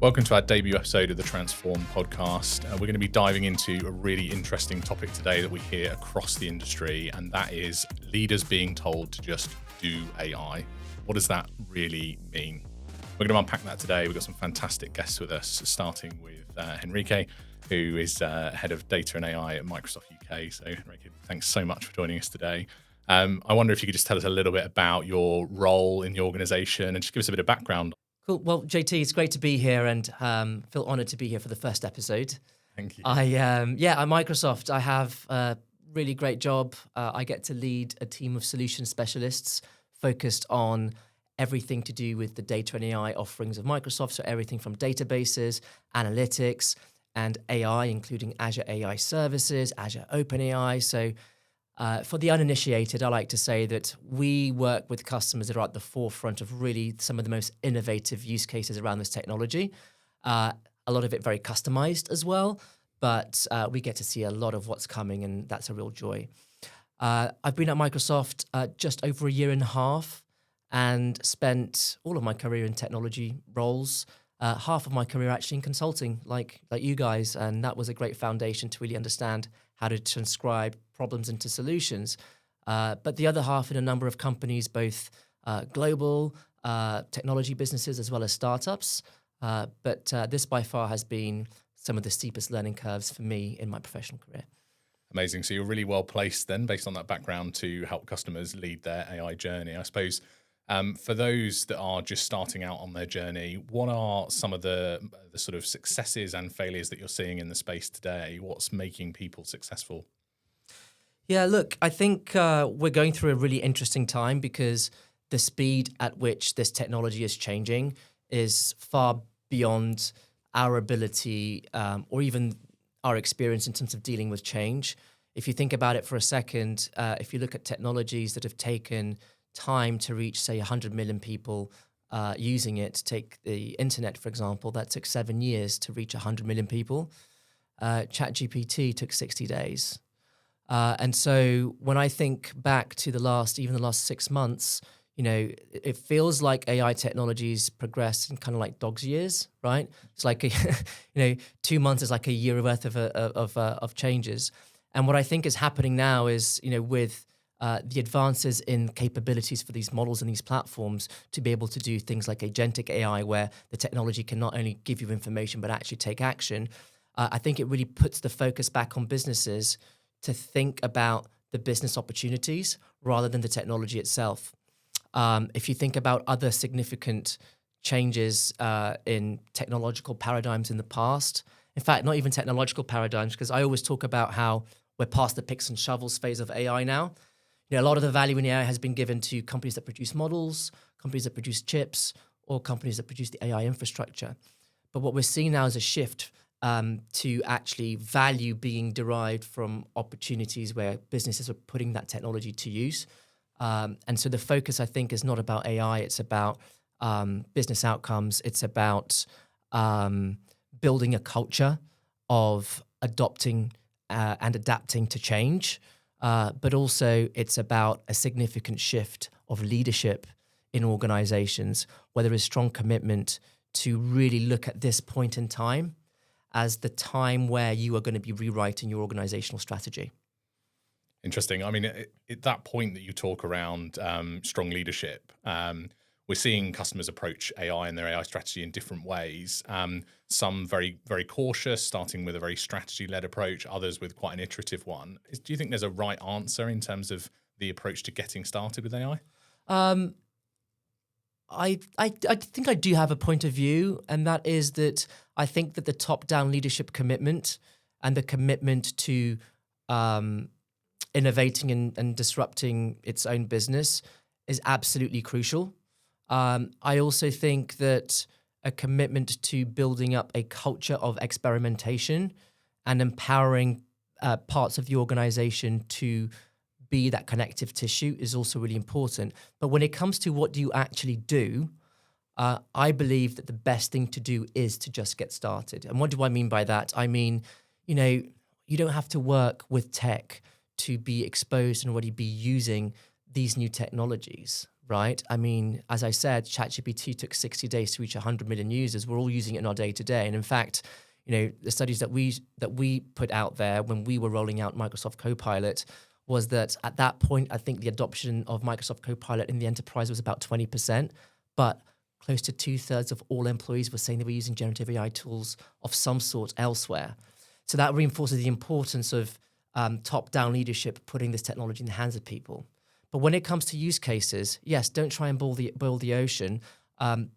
Welcome to our debut episode of the Transform podcast. We're going to be diving into a really interesting topic today that we hear across the industry, and that is leaders being told to just do AI. What does that really mean? We're going to unpack that today. We've got some fantastic guests with us, starting with Henrique, who is head of data and AI at Microsoft UK. So Henrique, thanks so much for joining us today. I wonder if you could just tell us a little bit about your role in the organization and just give us a bit of background. Cool. Well, JT, it's great to be here and feel honored to be here for the first episode. Thank you. I'm Microsoft. I have a really great job. I get to lead a team of solution specialists focused on everything to do with the data and AI offerings of Microsoft. So everything from databases, analytics, and AI, including Azure AI services, Azure OpenAI. So for the uninitiated, I like to say that we work with customers that are at the forefront of really some of the most innovative use cases around this technology. A lot of it very customized as well, but we get to see a lot of what's coming, and that's a real joy. I've been at Microsoft just over a year and a half and spent all of my career in technology roles, half of my career actually in consulting, like you guys, and that was a great foundation to really understand how to transcribe problems into solutions. But the other half in a number of companies, both global technology businesses as well as startups. But this by far has been some of the steepest learning curves for me in my professional career. Amazing. So you're really well placed then, based on that background, to help customers lead their AI journey. I suppose for those that are just starting out on their journey, what are some of the sort of successes and failures that you're seeing in the space today? What's making people successful? Yeah, look, I think we're going through a really interesting time because the speed at which this technology is changing is far beyond our ability or even our experience in terms of dealing with change. If you think about it for a second, if you look at technologies that have taken time to reach, say, 100 million people using it, take the internet, for example, that took 7 years to reach 100 million people. ChatGPT took 60 days. And so when I think back to the last 6 months, it feels like AI technologies progress in kind of like dog's years, right? It's like, 2 months is like a year worth of changes. And what I think is happening now is, with the advances in capabilities for these models and these platforms to be able to do things like agentic AI, where the technology can not only give you information, but actually take action. I think it really puts the focus back on businesses to think about the business opportunities rather than the technology itself. If you think about other significant changes in technological paradigms in the past, in fact, not even technological paradigms, because I always talk about how we're past the picks and shovels phase of AI now. A lot of the value in AI has been given to companies that produce models, companies that produce chips, or companies that produce the AI infrastructure. But what we're seeing now is a shift to actually value being derived from opportunities where businesses are putting that technology to use. And so the focus, I think, is not about AI. It's about business outcomes. It's about building a culture of adopting and adapting to change. But also it's about a significant shift of leadership in organizations, where there is strong commitment to really look at this point in time as the time where you are going to be rewriting your organizational strategy. Interesting. I mean, at that point that you talk around strong leadership, we're seeing customers approach AI and their AI strategy in different ways. Some very, very cautious, starting with a very strategy-led approach, others with quite an iterative one. Do you think there's a right answer in terms of the approach to getting started with AI? I think I do have a point of view, and that is that I think that the top-down leadership commitment and the commitment to innovating and disrupting its own business is absolutely crucial. I also think that a commitment to building up a culture of experimentation and empowering parts of the organization to be that connective tissue is also really important. But when it comes to what do you actually do, I believe that the best thing to do is to just get started. And what do I mean by that? I mean, you don't have to work with tech to be exposed and already be using these new technologies. right? I mean, as I said, ChatGPT took 60 days to reach 100 million users. We're all using it in our day-to-day. And in fact, the studies that we put out there when we were rolling out Microsoft Copilot was that at that point, I think the adoption of Microsoft Copilot in the enterprise was about 20%, but close to 2/3 of all employees were saying they were using generative AI tools of some sort elsewhere. So that reinforces the importance of top-down leadership putting this technology in the hands of people. But when it comes to use cases, yes, don't try and boil the ocean.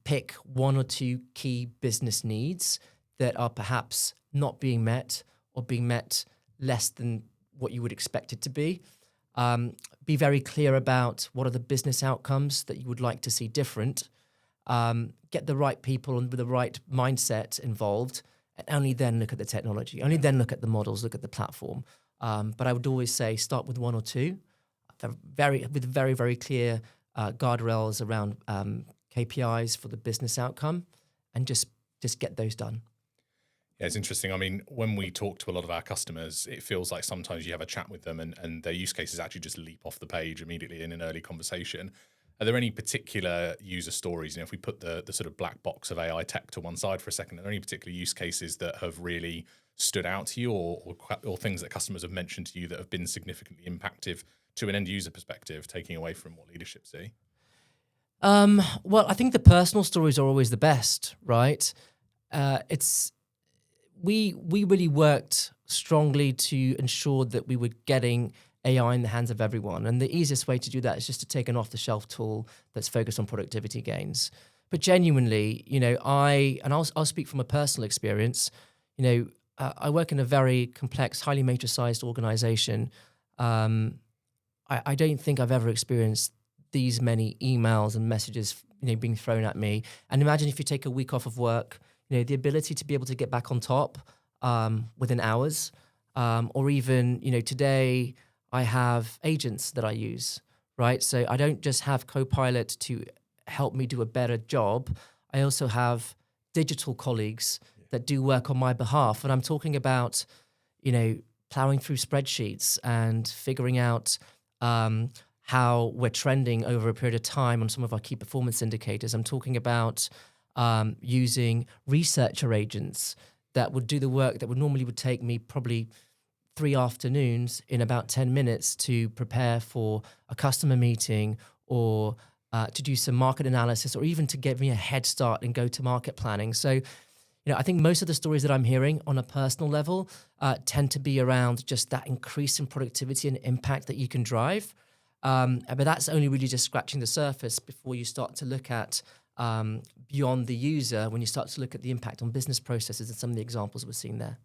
Pick one or two key business needs that are perhaps not being met or being met less than what you would expect it to be. Be very clear about what are the business outcomes that you would like to see different. Get the right people and with the right mindset involved, and only then look at the technology. Only then look at the models, look at the platform. But I would always say start with one or two, with very, very clear guardrails around KPIs for the business outcome, and just get those done. Yeah, it's interesting. I mean, when we talk to a lot of our customers, it feels like sometimes you have a chat with them and their use cases actually just leap off the page immediately in an early conversation. Are there any particular user stories, if we put the sort of black box of AI tech to one side for a second, are there any particular use cases that have really stood out to you or things that customers have mentioned to you that have been significantly impactful to an end user perspective, taking away from what leadership see? Well, I think the personal stories are always the best, right? We really worked strongly to ensure that we were getting AI in the hands of everyone. And the easiest way to do that is just to take an off-the-shelf tool that's focused on productivity gains. But genuinely, I'll speak from a personal experience. I work in a very complex, highly matrixized organization. I don't think I've ever experienced these many emails and messages, being thrown at me. And imagine if you take a week off of work, the ability to be able to get back on top within hours, or even, today I have agents that I use, right? So I don't just have Copilot to help me do a better job. I also have digital colleagues that do work on my behalf. And I'm talking about, plowing through spreadsheets and figuring out how we're trending over a period of time on some of our key performance indicators. I'm talking about using researcher agents that would do the work that would normally take me probably 3 afternoons in about 10 minutes to prepare for a customer meeting or to do some market analysis or even to give me a head start in go-to-market planning. So, I think most of the stories that I'm hearing on a personal level tend to be around just that increase in productivity and impact that you can drive. But that's only really just scratching the surface before you start to look at beyond the user, when you start to look at the impact on business processes and some of the examples we're seeing there.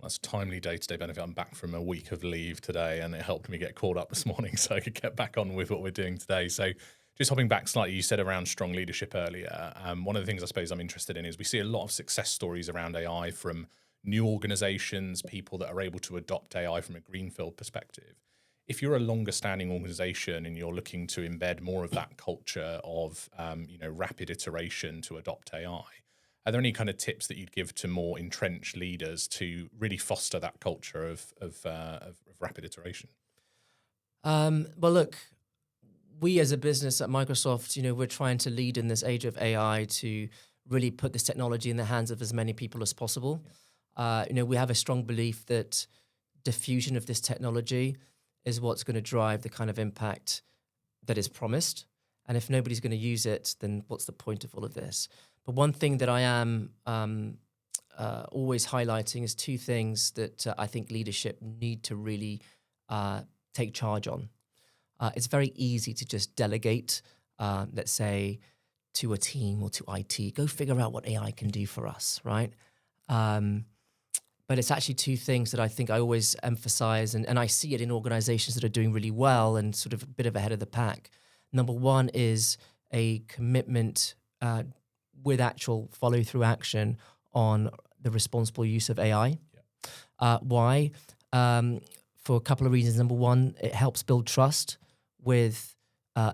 That's timely day-to-day benefit. I'm back from a week of leave today, and it helped me get caught up this morning so I could get back on with what we're doing today. So just hopping back slightly, you said around strong leadership earlier. One of the things I suppose I'm interested in is we see a lot of success stories around AI from new organizations, people that are able to adopt AI from a greenfield perspective. If you're a longer standing organization and you're looking to embed more of that culture of rapid iteration to adopt AI, are there any kind of tips that you'd give to more entrenched leaders to really foster that culture of rapid iteration? Well, look, we as a business at Microsoft, we're trying to lead in this age of AI to really put this technology in the hands of as many people as possible. Yeah. We have a strong belief that diffusion of this technology is what's going to drive the kind of impact that is promised. And if nobody's going to use it, then what's the point of all of this? But one thing that I am always highlighting is two things that I think leadership need to really take charge on. It's very easy to just delegate, let's say, to a team or to IT. Go figure out what AI can do for us, right? But it's actually two things that I think I always emphasize, and I see it in organizations that are doing really well and sort of a bit of ahead of the pack. Number one is a commitment with actual follow-through action on the responsible use of AI. Yeah. Why? For a couple of reasons. Number one, it helps build trust with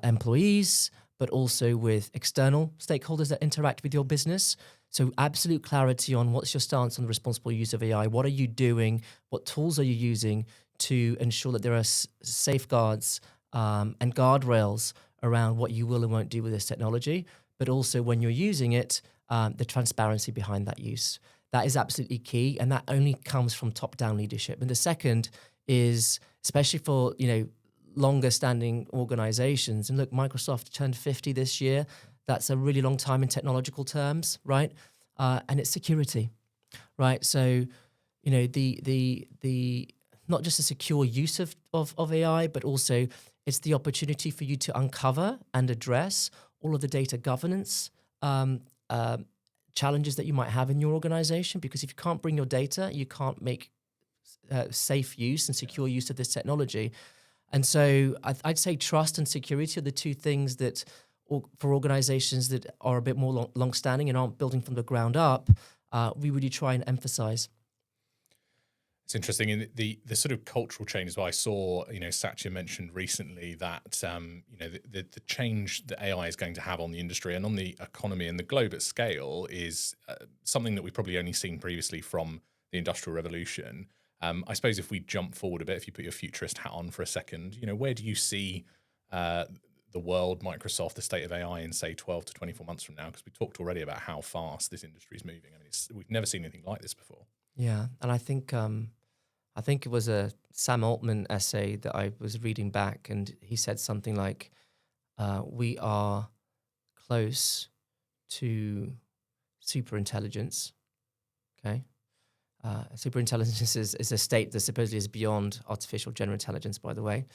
employees, but also with external stakeholders that interact with your business. So absolute clarity on what's your stance on the responsible use of AI. What are you doing? What tools are you using to ensure that there are safeguards and guardrails around what you will and won't do with this technology, but also when you're using it, the transparency behind that use. That is absolutely key, and that only comes from top-down leadership. And the second is, especially for longer-standing organizations, and look, Microsoft turned 50 this year. That's a really long time in technological terms, right? And it's security, right? So, the not just a secure use of AI, but also it's the opportunity for you to uncover and address all of the data governance challenges that you might have in your organization. Because if you can't bring your data, you can't make safe use and secure use of this technology. And so I'd say trust and security are the two things that, for organizations that are a bit more long-standing and aren't building from the ground up, we really try and emphasize. It's interesting in the sort of cultural change as well. I saw, Satya mentioned recently that, the change that AI is going to have on the industry and on the economy and the globe at scale is something that we've probably only seen previously from the Industrial Revolution. I suppose if we jump forward a bit, if you put your futurist hat on for a second, where do you see the world, Microsoft, the state of AI in, say, 12 to 24 months from now? Because we talked already about how fast this industry is moving. I mean, we've never seen anything like this before. Yeah, and I think it was a Sam Altman essay that I was reading back, and he said something like, we are close to superintelligence, okay? Superintelligence is a state that supposedly is beyond artificial general intelligence, by the way.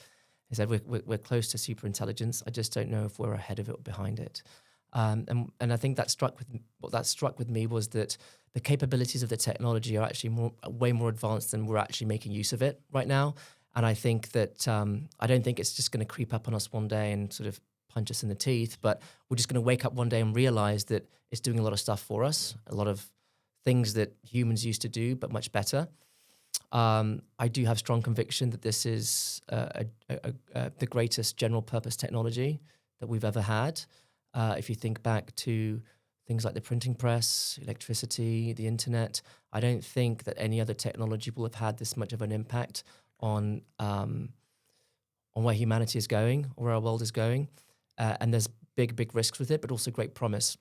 He said, we're close to superintelligence. I just don't know if we're ahead of it or behind it. And I think what struck with me was that the capabilities of the technology are actually way more advanced than we're actually making use of it right now. And I think that I don't think it's just going to creep up on us one day and sort of punch us in the teeth, but we're just going to wake up one day and realize that it's doing a lot of stuff for us, a lot of things that humans used to do, but much better. I do have strong conviction that this is the greatest general purpose technology that we've ever had. If you think back to things like the printing press, electricity, the internet, I don't think that any other technology will have had this much of an impact on where humanity is going or where our world is going. And there's big risks with it, but also great promise.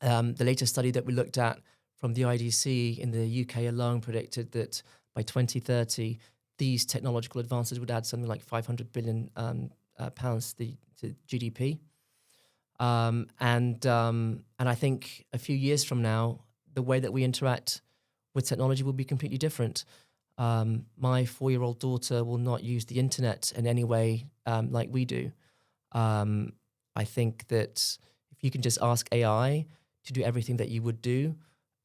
The latest study that we looked at from the IDC in the UK alone predicted that by 2030, these technological advances would add something like 500 billion pounds to GDP. And I think a few years from now, the way that we interact with technology will be completely different. My 4-year-old daughter will not use the internet in any way like we do. I think that if you can just ask AI to do everything that you would do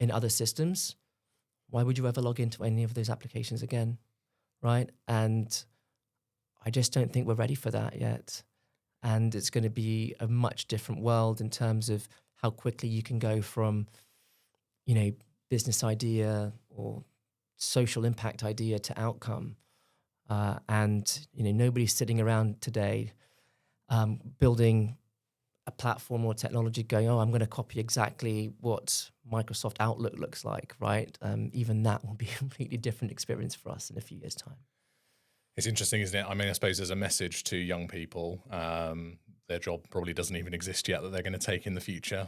in other systems, why would you ever log into any of those applications again, right? And I just don't think we're ready for that yet. And it's going to be a much different world in terms of how quickly you can go from, business idea or social impact idea to outcome. And nobody's sitting around today building a platform or technology going, I'm going to copy exactly what Microsoft Outlook looks like, right? Even that will be a completely different experience for us in a few years' time. It's interesting, isn't it? I mean, I suppose there's a message to young people. Their job probably doesn't even exist yet that they're going to take in the future.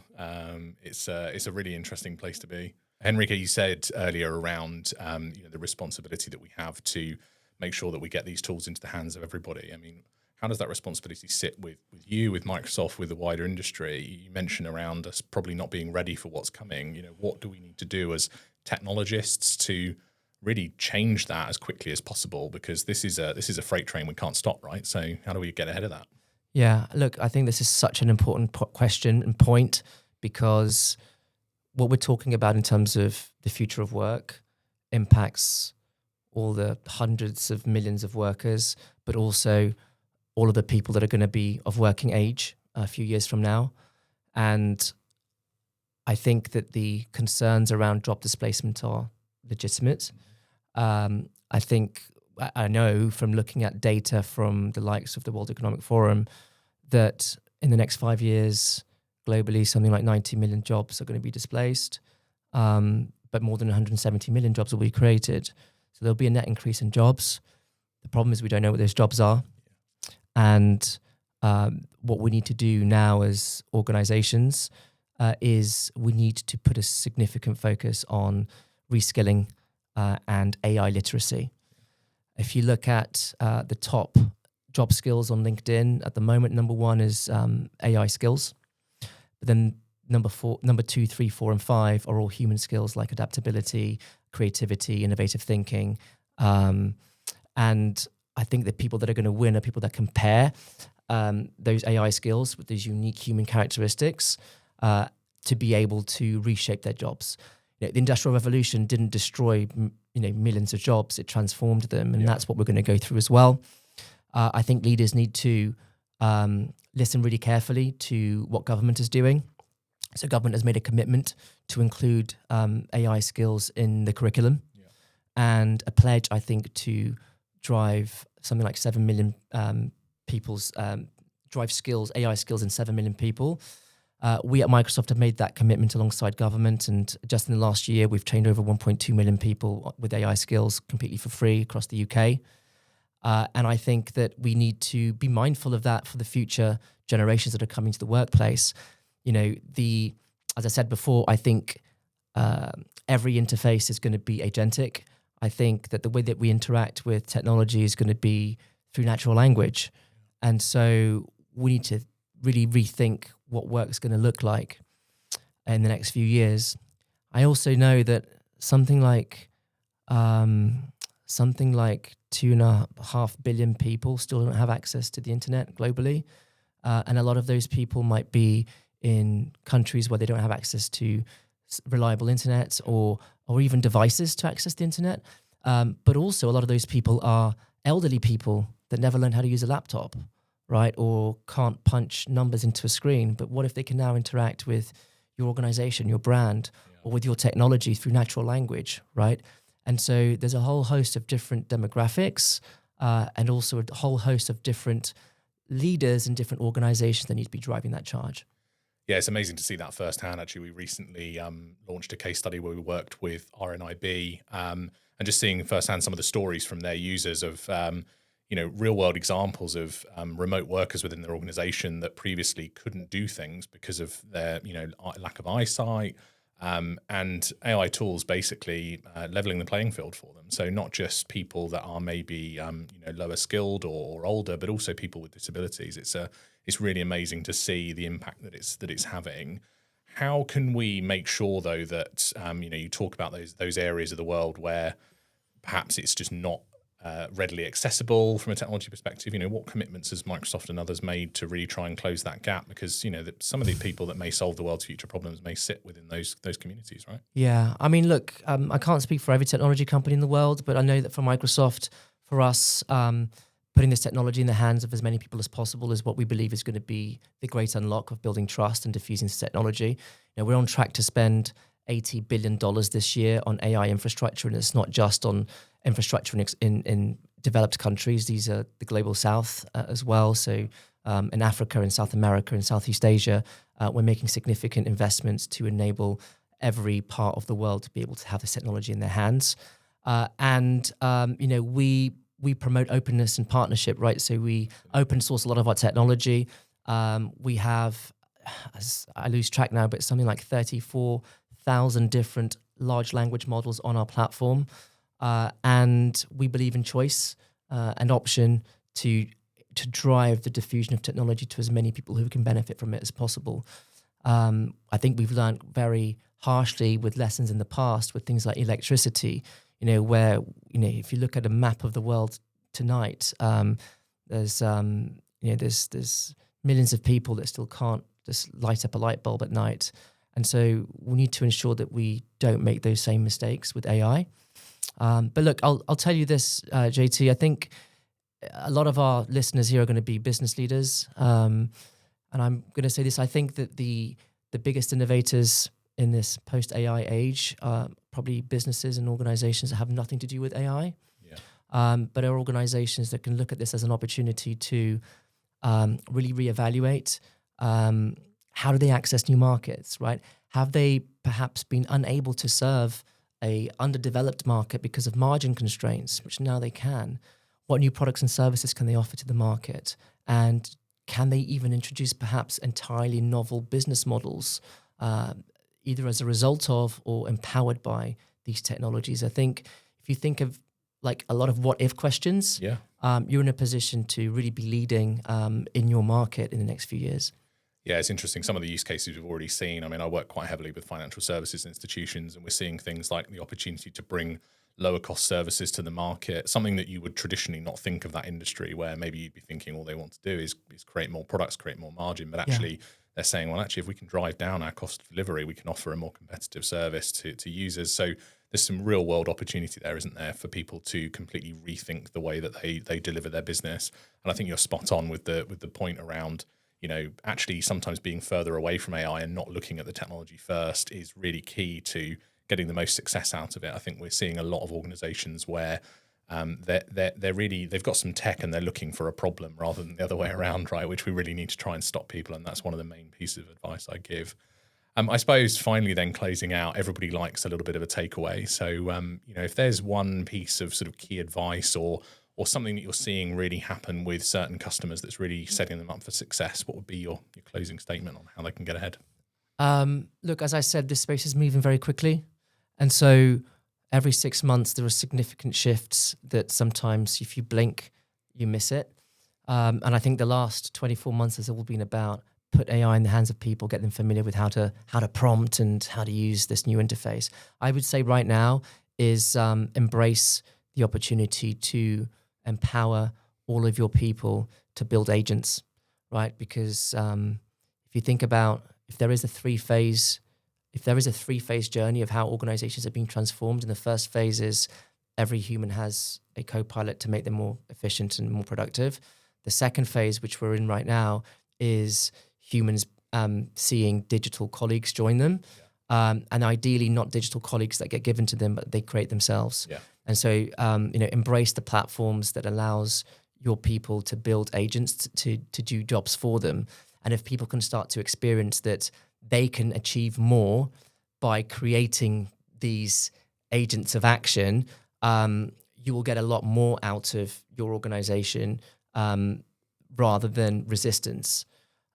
It's a really interesting place to be. Henrique, you said earlier around the responsibility that we have to make sure that we get these tools into the hands of everybody. I mean, how does that responsibility sit with you, with Microsoft, with the wider industry? You mentioned around us probably not being ready for what's coming. What do we need to do as technologists to really change that as quickly as possible? Because this is a freight train we can't stop, right? So how do we get ahead of that? Yeah, look, I think this is such an important question and point, because what we're talking about in terms of the future of work impacts all the hundreds of millions of workers, but also all of the people that are going to be of working age a few years from now. And I think that the concerns around job displacement are legitimate. I know from looking at data from the likes of the World Economic Forum that in the next 5 years, globally, something like 90 million jobs are going to be displaced, but more than 170 million jobs will be created. So there'll be a net increase in jobs. The problem is we don't know what those jobs are. And what we need to do now as organizations is we need to put a significant focus on reskilling and AI literacy. If you look at the top job skills on LinkedIn at the moment, number one is AI skills. But then number 2, 3, 4, and 5 are all human skills like adaptability, creativity, innovative thinking. And I think the people that are going to win are people that compare those AI skills with those unique human characteristics to be able to reshape their jobs. You know, the Industrial Revolution didn't destroy millions of jobs; it transformed them, and that's what we're going to go through as well. I think leaders need to listen really carefully to what government is doing. So government has made a commitment to include AI skills in the curriculum, and a pledge, I think, to drive something like 7 million drive skills, AI skills in 7 million people. We at Microsoft have made that commitment alongside government, and just in the last year, we've trained over 1.2 million people with AI skills completely for free across the UK. And I think that we need to be mindful of that for the future generations that are coming to the workplace. As I said before, I think every interface is going to be agentic. I think that the way that we interact with technology is going to be through natural language. And so we need to really rethink what work is going to look like in the next few years. I also know that something like 2.5 billion people still don't have access to the internet globally. And a lot of those people might be in countries where they don't have access to reliable internet or even devices to access the internet. But also a lot of those people are elderly people that never learned how to use a laptop, right? Or can't punch numbers into a screen. But what if they can now interact with your organization, your brand, or with your technology through natural language, right? And so there's a whole host of different demographics and also a whole host of different leaders and different organizations that need to be driving that charge. Yeah, it's amazing to see that firsthand. Actually, we recently launched a case study where we worked with RNIB and just seeing firsthand some of the stories from their users of, real world examples of remote workers within their organization that previously couldn't do things because of their, lack of eyesight. And AI tools basically leveling the playing field for them. So not just people that are maybe lower skilled or older, but also people with disabilities. It's really amazing to see the impact that it's having. How can we make sure though that you talk about those areas of the world where perhaps it's just not readily accessible from a technology perspective? What commitments has Microsoft and others made to really try and close that gap? Because some of the people that may solve the world's future problems may sit within those communities, right? Yeah, I mean, look, I can't speak for every technology company in the world, but I know that for Microsoft, for us, putting this technology in the hands of as many people as possible is what we believe is going to be the great unlock of building trust and diffusing this technology. We're on track to spend $80 billion this year on AI infrastructure, and it's not just on infrastructure in developed countries. These are the global south as well. So in Africa, in South America, in Southeast Asia, we're making significant investments to enable every part of the world to be able to have this technology in their hands. We promote openness and partnership, right? So we open source a lot of our technology. We have, I lose track now, but something like 34,000 different large language models on our platform. And we believe in choice and option to drive the diffusion of technology to as many people who can benefit from it as possible. I think we've learned very harshly with lessons in the past with things like electricity, where, if you look at a map of the world tonight, there's millions of people that still can't just light up a light bulb at night. And so we need to ensure that we don't make those same mistakes with AI. But look, I'll tell you this, JT, I think a lot of our listeners here are going to be business leaders. And I'm going to say this, I think that the biggest innovators in this post-AI age are probably businesses and organizations that have nothing to do with AI, but are organizations that can look at this as an opportunity to really reevaluate how do they access new markets, right? Have they perhaps been unable to serve a underdeveloped market because of margin constraints, which now they can? What new products and services can they offer to the market? And can they even introduce perhaps entirely novel business models, either as a result of or empowered by these technologies? I think if you think of like a lot of what if questions, you're in a position to really be leading in your market in the next few years. Yeah, it's interesting. Some of the use cases we've already seen. I mean, I work quite heavily with financial services institutions, and we're seeing things like the opportunity to bring lower cost services to the market, something that you would traditionally not think of that industry, where maybe you'd be thinking all they want to do is create more products, create more margin. But actually, they're saying, well, actually, if we can drive down our cost of delivery, we can offer a more competitive service to users. So there's some real world opportunity there, isn't there, for people to completely rethink the way that they deliver their business. And I think you're spot on with the point around, actually sometimes being further away from AI and not looking at the technology first is really key to getting the most success out of it. I think we're seeing a lot of organizations where they've got some tech and they're looking for a problem rather than the other way around, right? Which we really need to try and stop people. And that's one of the main pieces of advice I give. I suppose finally then closing out, everybody likes a little bit of a takeaway. So, if there's one piece of sort of key advice or something that you're seeing really happen with certain customers that's really setting them up for success, what would be your closing statement on how they can get ahead? Look, as I said, this space is moving very quickly. And so every 6 months, there are significant shifts that sometimes if you blink, you miss it. And I think the last 24 months has all been about put AI in the hands of people, get them familiar with how to prompt and how to use this new interface. I would say right now is embrace the opportunity to empower all of your people to build agents, right? Because if you think about if there is a three-phase journey of how organizations are being transformed, and the first phase is every human has a co-pilot to make them more efficient and more productive. The second phase, which we're in right now, is humans seeing digital colleagues join them, and ideally not digital colleagues that get given to them, but they create themselves. Yeah. And so, embrace the platforms that allows your people to build agents to do jobs for them. And if people can start to experience that they can achieve more by creating these agents of action, you will get a lot more out of your organization rather than resistance.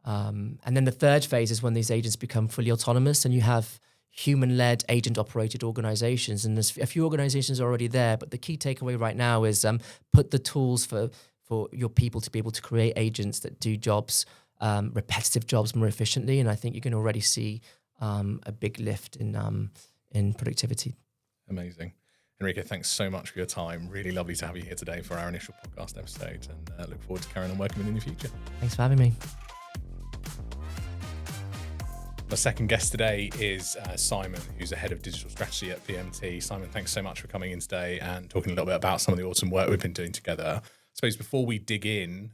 And then the third phase is when these agents become fully autonomous and you have human-led, agent-operated organizations. And there's a few organizations already there, but the key takeaway right now is put the tools for your people to be able to create agents that do jobs, repetitive jobs more efficiently. And I think you can already see a big lift in productivity. Amazing. Henrique, thanks so much for your time. Really lovely to have you here today for our initial podcast episode, and look forward to carrying on working with you in the future. Thanks for having me. My second guest today is Simon, who's the head of digital strategy at BMT. Simon, thanks so much for coming in today and talking a little bit about some of the awesome work we've been doing together. I suppose before we dig in,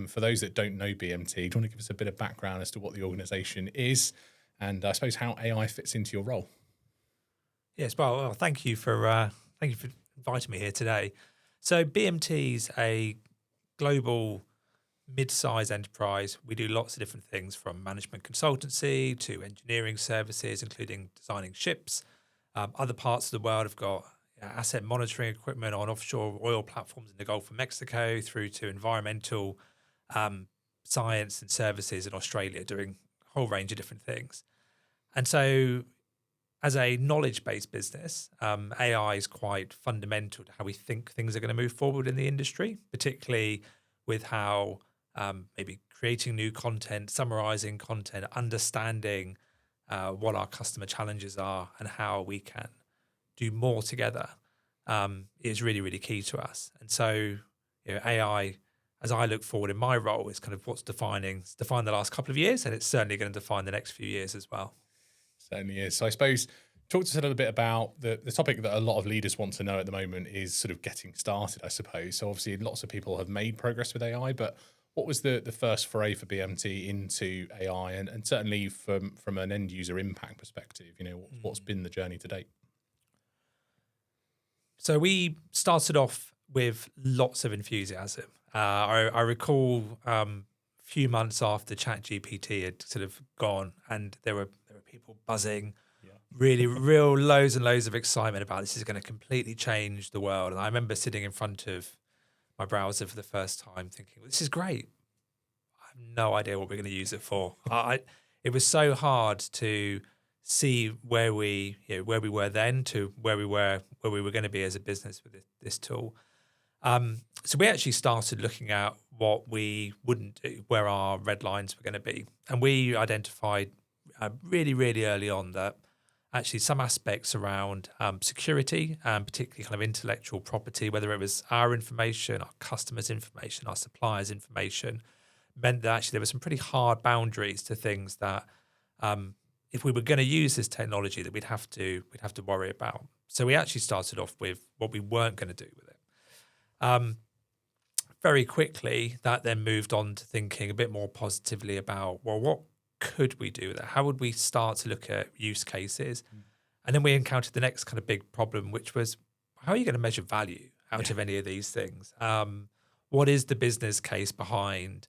for those that don't know BMT, do you want to give us a bit of background as to what the organisation is and I suppose how AI fits into your role? Yes, well, thank you for inviting me here today. So BMT's a global mid-sized enterprise. We do lots of different things from management consultancy to engineering services, including designing ships. Other parts of the world have got asset monitoring equipment on offshore oil platforms in the Gulf of Mexico, through to environmental science and services in Australia, doing a whole range of different things. And so as a knowledge-based business, AI is quite fundamental to how we think things are going to move forward in the industry, particularly with how maybe creating new content, summarizing content, understanding what our customer challenges are and how we can do more together is really, really key to us. And so AI, as I look forward in my role, is kind of what's defined the last couple of years, and it's certainly going to define the next few years as well. Certainly is. So I suppose talk to us a little bit about the topic that a lot of leaders want to know at the moment is sort of getting started, I suppose. So obviously lots of people have made progress with AI, but what was the first foray for BMT into AI and certainly from an end user impact perspective, what's been the journey to date? So we started off with lots of enthusiasm. I recall a few months after ChatGPT had sort of gone, and there were people buzzing, really real loads and loads of excitement about this is going to completely change the world. And I remember sitting in front of my browser for the first time thinking, well, this is great. have no idea what we're going to use it for. It was so hard to see where we were then to where we were going to be as a business with this tool. So we actually started looking at what we wouldn't do, where our red lines were going to be. And we identified really, really early on that actually some aspects around security and particularly kind of intellectual property, whether it was our information, our customers' information, our suppliers' information, meant that actually there were some pretty hard boundaries to things that if we were going to use this technology that we'd have to worry about. So we actually started off with what we weren't going to do with it. Very quickly, that then moved on to thinking a bit more positively about, well, what could we do with it? How would we start to look at use cases? And then we encountered the next kind of big problem, which was, how are you going to measure value out of any of these things? What is the business case behind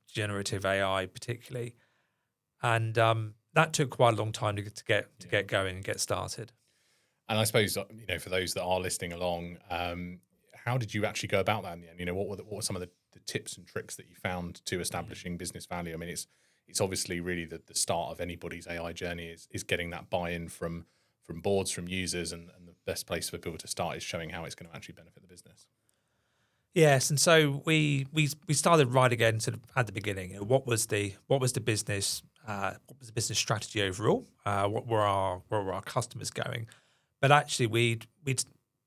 generative AI particularly? And that took quite a long time to get going and get started. And I suppose, for those that are listening along, how did you actually go about that in the end? What were some of the tips and tricks that you found to establishing business value? I mean, it's obviously really the start of anybody's AI journey is getting that buy-in from boards, from users, and the best place for people to start is showing how it's going to actually benefit the business. Yes, and so we started right again sort of at the beginning. What was the business strategy overall? What were our customers going? But actually, we'd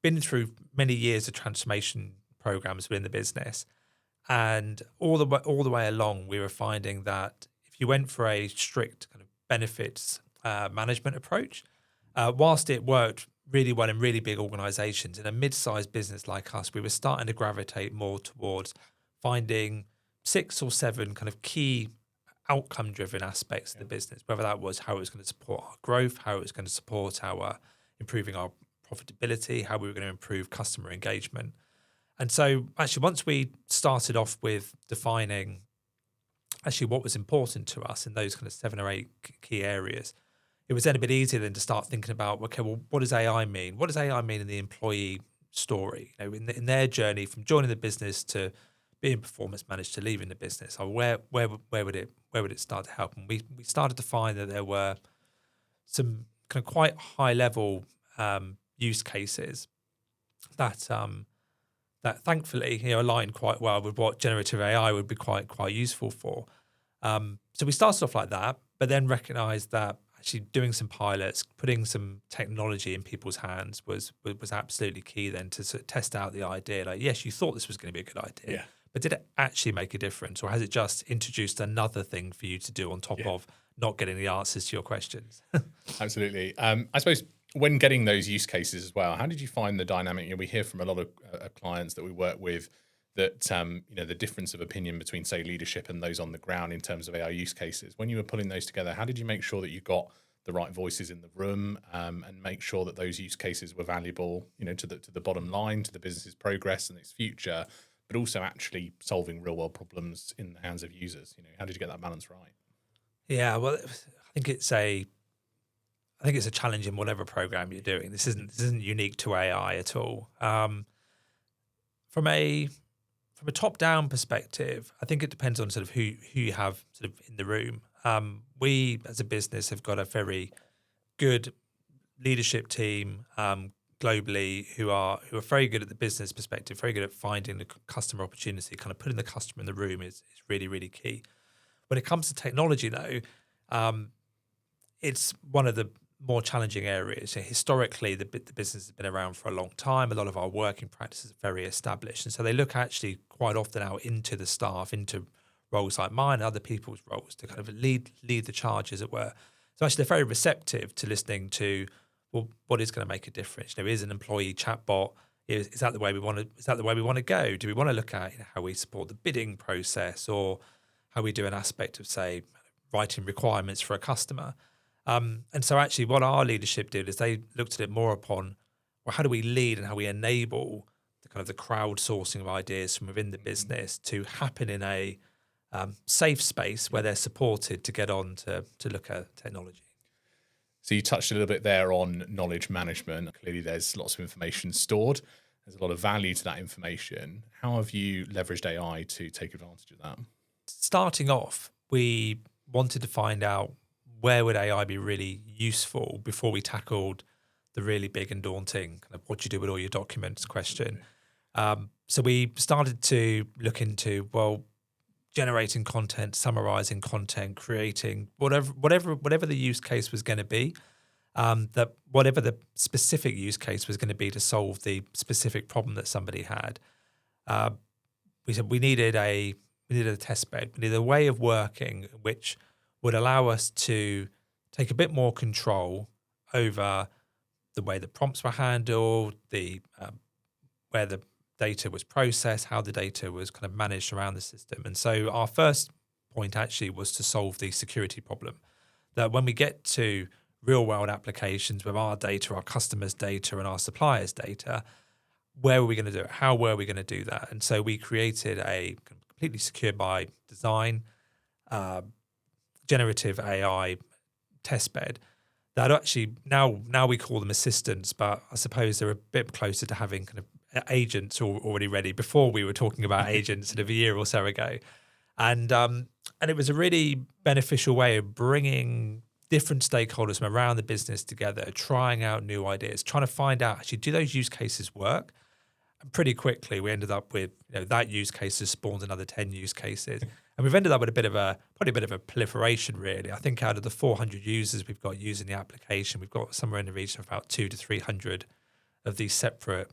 been through many years of transformation programs within the business, and all the way along, we were finding that if you went for a strict kind of benefits management approach, whilst it worked really well in really big organizations, in a mid-sized business like us, we were starting to gravitate more towards finding 6 or 7 kind of key outcome-driven aspects of the business, whether that was how it was going to support our growth, how it was going to support our improving our profitability, how we were going to improve customer engagement. And so actually, once we started off with defining actually what was important to us in those kind of 7 or 8 key areas, it was then a bit easier then to start thinking about, okay, well, what does AI mean? What does AI mean in the employee story? In their journey from joining the business to being performance managed to leaving the business, or where would it start to help? And we started to find that there were some kind of quite high level use cases that thankfully aligned quite well with what generative AI would be quite useful for. So we started off like that, but then recognized that actually doing some pilots, putting some technology in people's hands was absolutely key then to sort of test out the idea. Like, yes, you thought this was going to be a good idea, but did it actually make a difference, or has it just introduced another thing for you to do on top of not getting the answers to your questions? Absolutely. I suppose when getting those use cases as well, how did you find the dynamic? We hear from a lot of clients that we work with that the difference of opinion between, say, leadership and those on the ground in terms of AI use cases. When you were pulling those together, how did you make sure that you got the right voices in the room and make sure that those use cases were valuable, to the bottom line, to the business's progress and its future, but also actually solving real world problems in the hands of users? How did you get that balance right? Yeah, well, I think it's a challenge in whatever program you're doing. This isn't unique to AI at all. From a top-down perspective, I think it depends on sort of who you have sort of in the room. We, as a business, have got a very good leadership team globally who are very good at the business perspective, very good at finding the customer opportunity. Kind of putting the customer in the room is really, really key. When it comes to technology, though, it's one of the more challenging areas. So historically, the business has been around for a long time. A lot of our working practices are very established. And so they look actually quite often out into the staff, into roles like mine and other people's roles to kind of lead the charge, as it were. So actually, they're very receptive to listening to, well, what is going to make a difference? Is an employee chatbot, is that the way we want to? Is that the way we want to go? Do we want to look at how we support the bidding process, or how we do an aspect of, say, writing requirements for a customer? And so actually what our leadership did is they looked at it more upon, well, how do we lead and how we enable the kind of the crowdsourcing of ideas from within the business to happen in a safe space where they're supported to get on to look at technology. So you touched a little bit there on knowledge management. Clearly there's lots of information stored. There's a lot of value to that information. How have you leveraged AI to take advantage of that? Starting off, we wanted to find out where would AI be really useful before we tackled the really big and daunting kind of what do you do with all your documents question. So we started to look into, well, generating content, summarizing content, creating whatever the use case was going to be, that whatever the specific use case was going to be to solve the specific problem that somebody had. We said we needed a test bed. We needed a way of working which would allow us to take a bit more control over the way the prompts were handled, the where the data was processed, how the data was kind of managed around the system. And so our first point actually was to solve the security problem, that when we get to real world applications with our data, our customers' data and our suppliers' data, where are we going to do it? How were we going to do that? And so we created a completely secure by design, generative AI test bed that actually now we call them assistants, but I suppose they're a bit closer to having kind of agents already ready. Before we were talking about agents sort of a year or so ago. And it was a really beneficial way of bringing different stakeholders from around the business together, trying out new ideas, trying to find out, actually, do those use cases work? And pretty quickly, we ended up with, that use case has spawned another 10 use cases. And we've ended up with probably a bit of a proliferation, really. I think out of the 400 users we've got using the application, we've got somewhere in the region of about 200 to 300 of these separate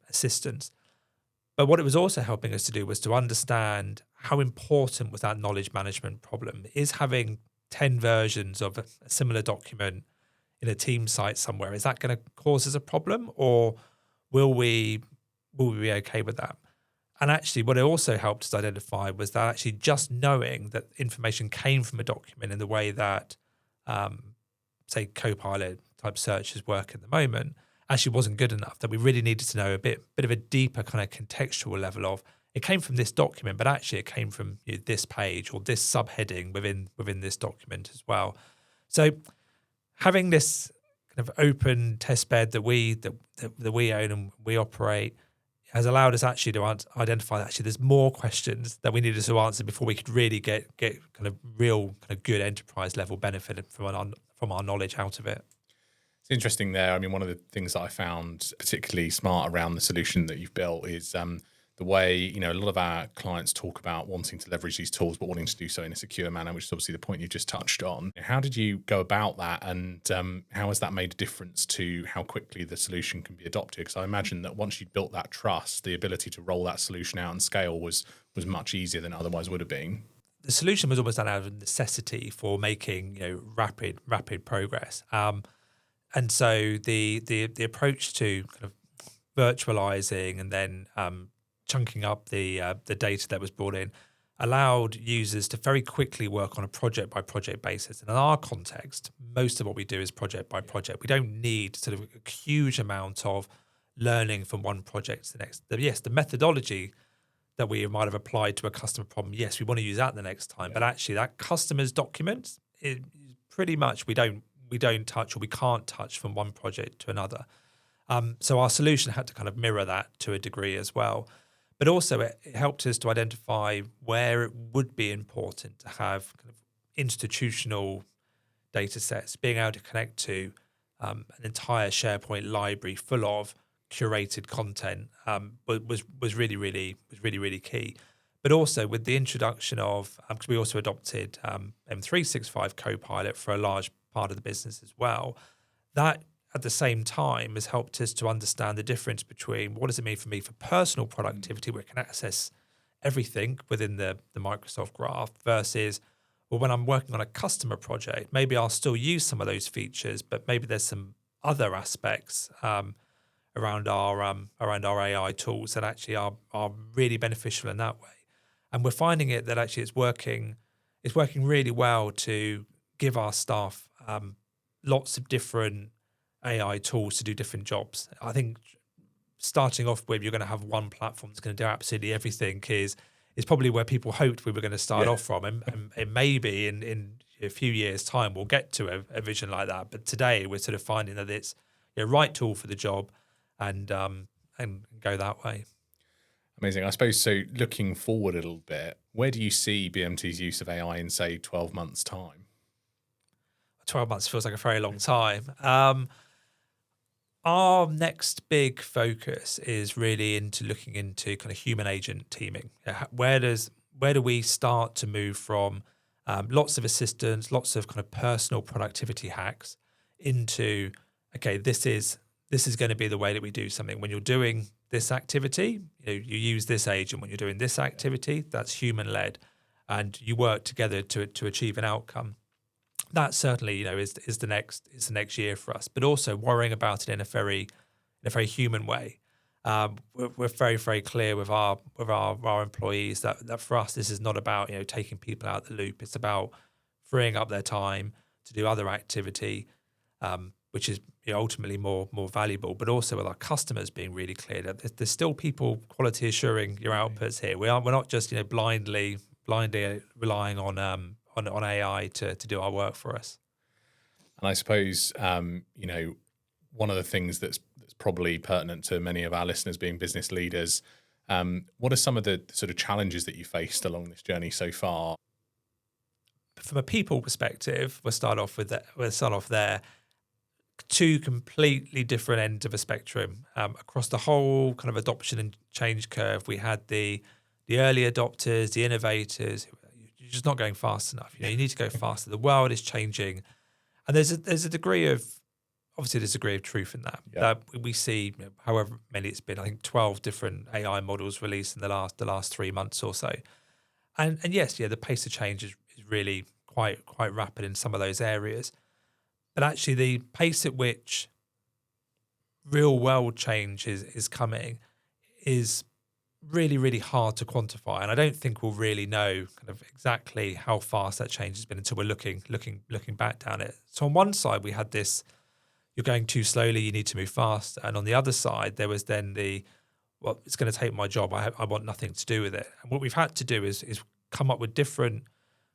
assistants. But what it was also helping us to do was to understand how important was that knowledge management problem. Is having 10 versions of a similar document in a team site somewhere, is that going to cause us a problem, or will we be okay with that? And actually what it also helped us identify was that actually just knowing that information came from a document in the way that, say, Copilot type searches work at the moment, actually wasn't good enough, that we really needed to know a bit of a deeper kind of contextual level of, it came from this document, but actually it came from this page or this subheading within this document as well. So having this kind of open test bed that we own and we operate has allowed us actually to identify that actually there's more questions that we needed to answer before we could really get kind of real kind of good enterprise level benefit from our knowledge out of it. It's interesting there. I mean, one of the things that I found particularly smart around the solution that you've built is the way, a lot of our clients talk about wanting to leverage these tools, but wanting to do so in a secure manner, which is obviously the point you just touched on. How did you go about that? And how has that made a difference to how quickly the solution can be adopted? Because I imagine that once you'd built that trust, the ability to roll that solution out and scale was much easier than it otherwise would have been. The solution was almost done out of necessity for making, rapid progress. And so the approach to kind of virtualizing and then chunking up the data that was brought in allowed users to very quickly work on a project by project basis. And in our context, most of what we do is project by project. We don't need sort of a huge amount of learning from one project to the next. Yes, the methodology that we might have applied to a customer problem, yes, we want to use that the next time. Yeah. But actually that customer's documents, pretty much we don't touch, or we can't touch from one project to another. So our solution had to kind of mirror that to a degree as well. But also it helped us to identify where it would be important to have kind of institutional data sets, being able to connect to an entire SharePoint library full of curated content was really key. But also with the introduction of, because we also adopted M365 Copilot for a large part of the business as well, that at the same time has helped us to understand the difference between what does it mean for me for personal productivity, where I can access everything within the Microsoft Graph, versus, well, when I'm working on a customer project, maybe I'll still use some of those features, but maybe there's some other aspects around our AI tools that actually are really beneficial in that way. And we're finding it that actually it's working really well to give our staff lots of different AI tools to do different jobs. I think starting off with, you're going to have one platform that's going to do absolutely everything is probably where people hoped we were going to start off from. And maybe in a few years' time, we'll get to a vision like that. But today we're sort of finding that it's the right tool for the job, and and go that way. Amazing. I suppose, so looking forward a little bit, where do you see BMT's use of AI in, say, 12 months' time? 12 months feels like a very long time. Our next big focus is really into looking into kind of human agent teaming. Where do we start to move from lots of assistance, lots of kind of personal productivity hacks into, okay, this is going to be the way that we do something. When you're doing this activity, you use this agent. When you're doing this activity, that's human led, and you work together to achieve an outcome. That certainly, is the next year for us. But also worrying about it in a very human way. We're very, very clear with our employees that for us this is not about taking people out of the loop. It's about freeing up their time to do other activity, which is ultimately more valuable. But also with our customers being really clear that there's still people quality assuring your outputs here. We're not just blindly relying on AI to do our work for us. And I suppose one of the things that's probably pertinent to many of our listeners being business leaders, what are some of the sort of challenges that you faced along this journey so far? From a people perspective, we'll start off there. Two completely different ends of a spectrum. Across the whole kind of adoption and change curve, we had the early adopters, the innovators. You're just not going fast enough. You need to go faster. The world is changing, and there's a degree of truth in that. Yeah. That we see, however many it's been, I think 12 different AI models released in the last 3 months or so. And yes, the pace of change is really quite rapid in some of those areas. But actually the pace at which real world change is coming is really, really hard to quantify. And I don't think we'll really know kind of exactly how fast that change has been until we're looking back down it. So on one side, we had this, you're going too slowly, you need to move fast. And on the other side, there was then it's going to take my job. I want nothing to do with it. And what we've had to do is come up with different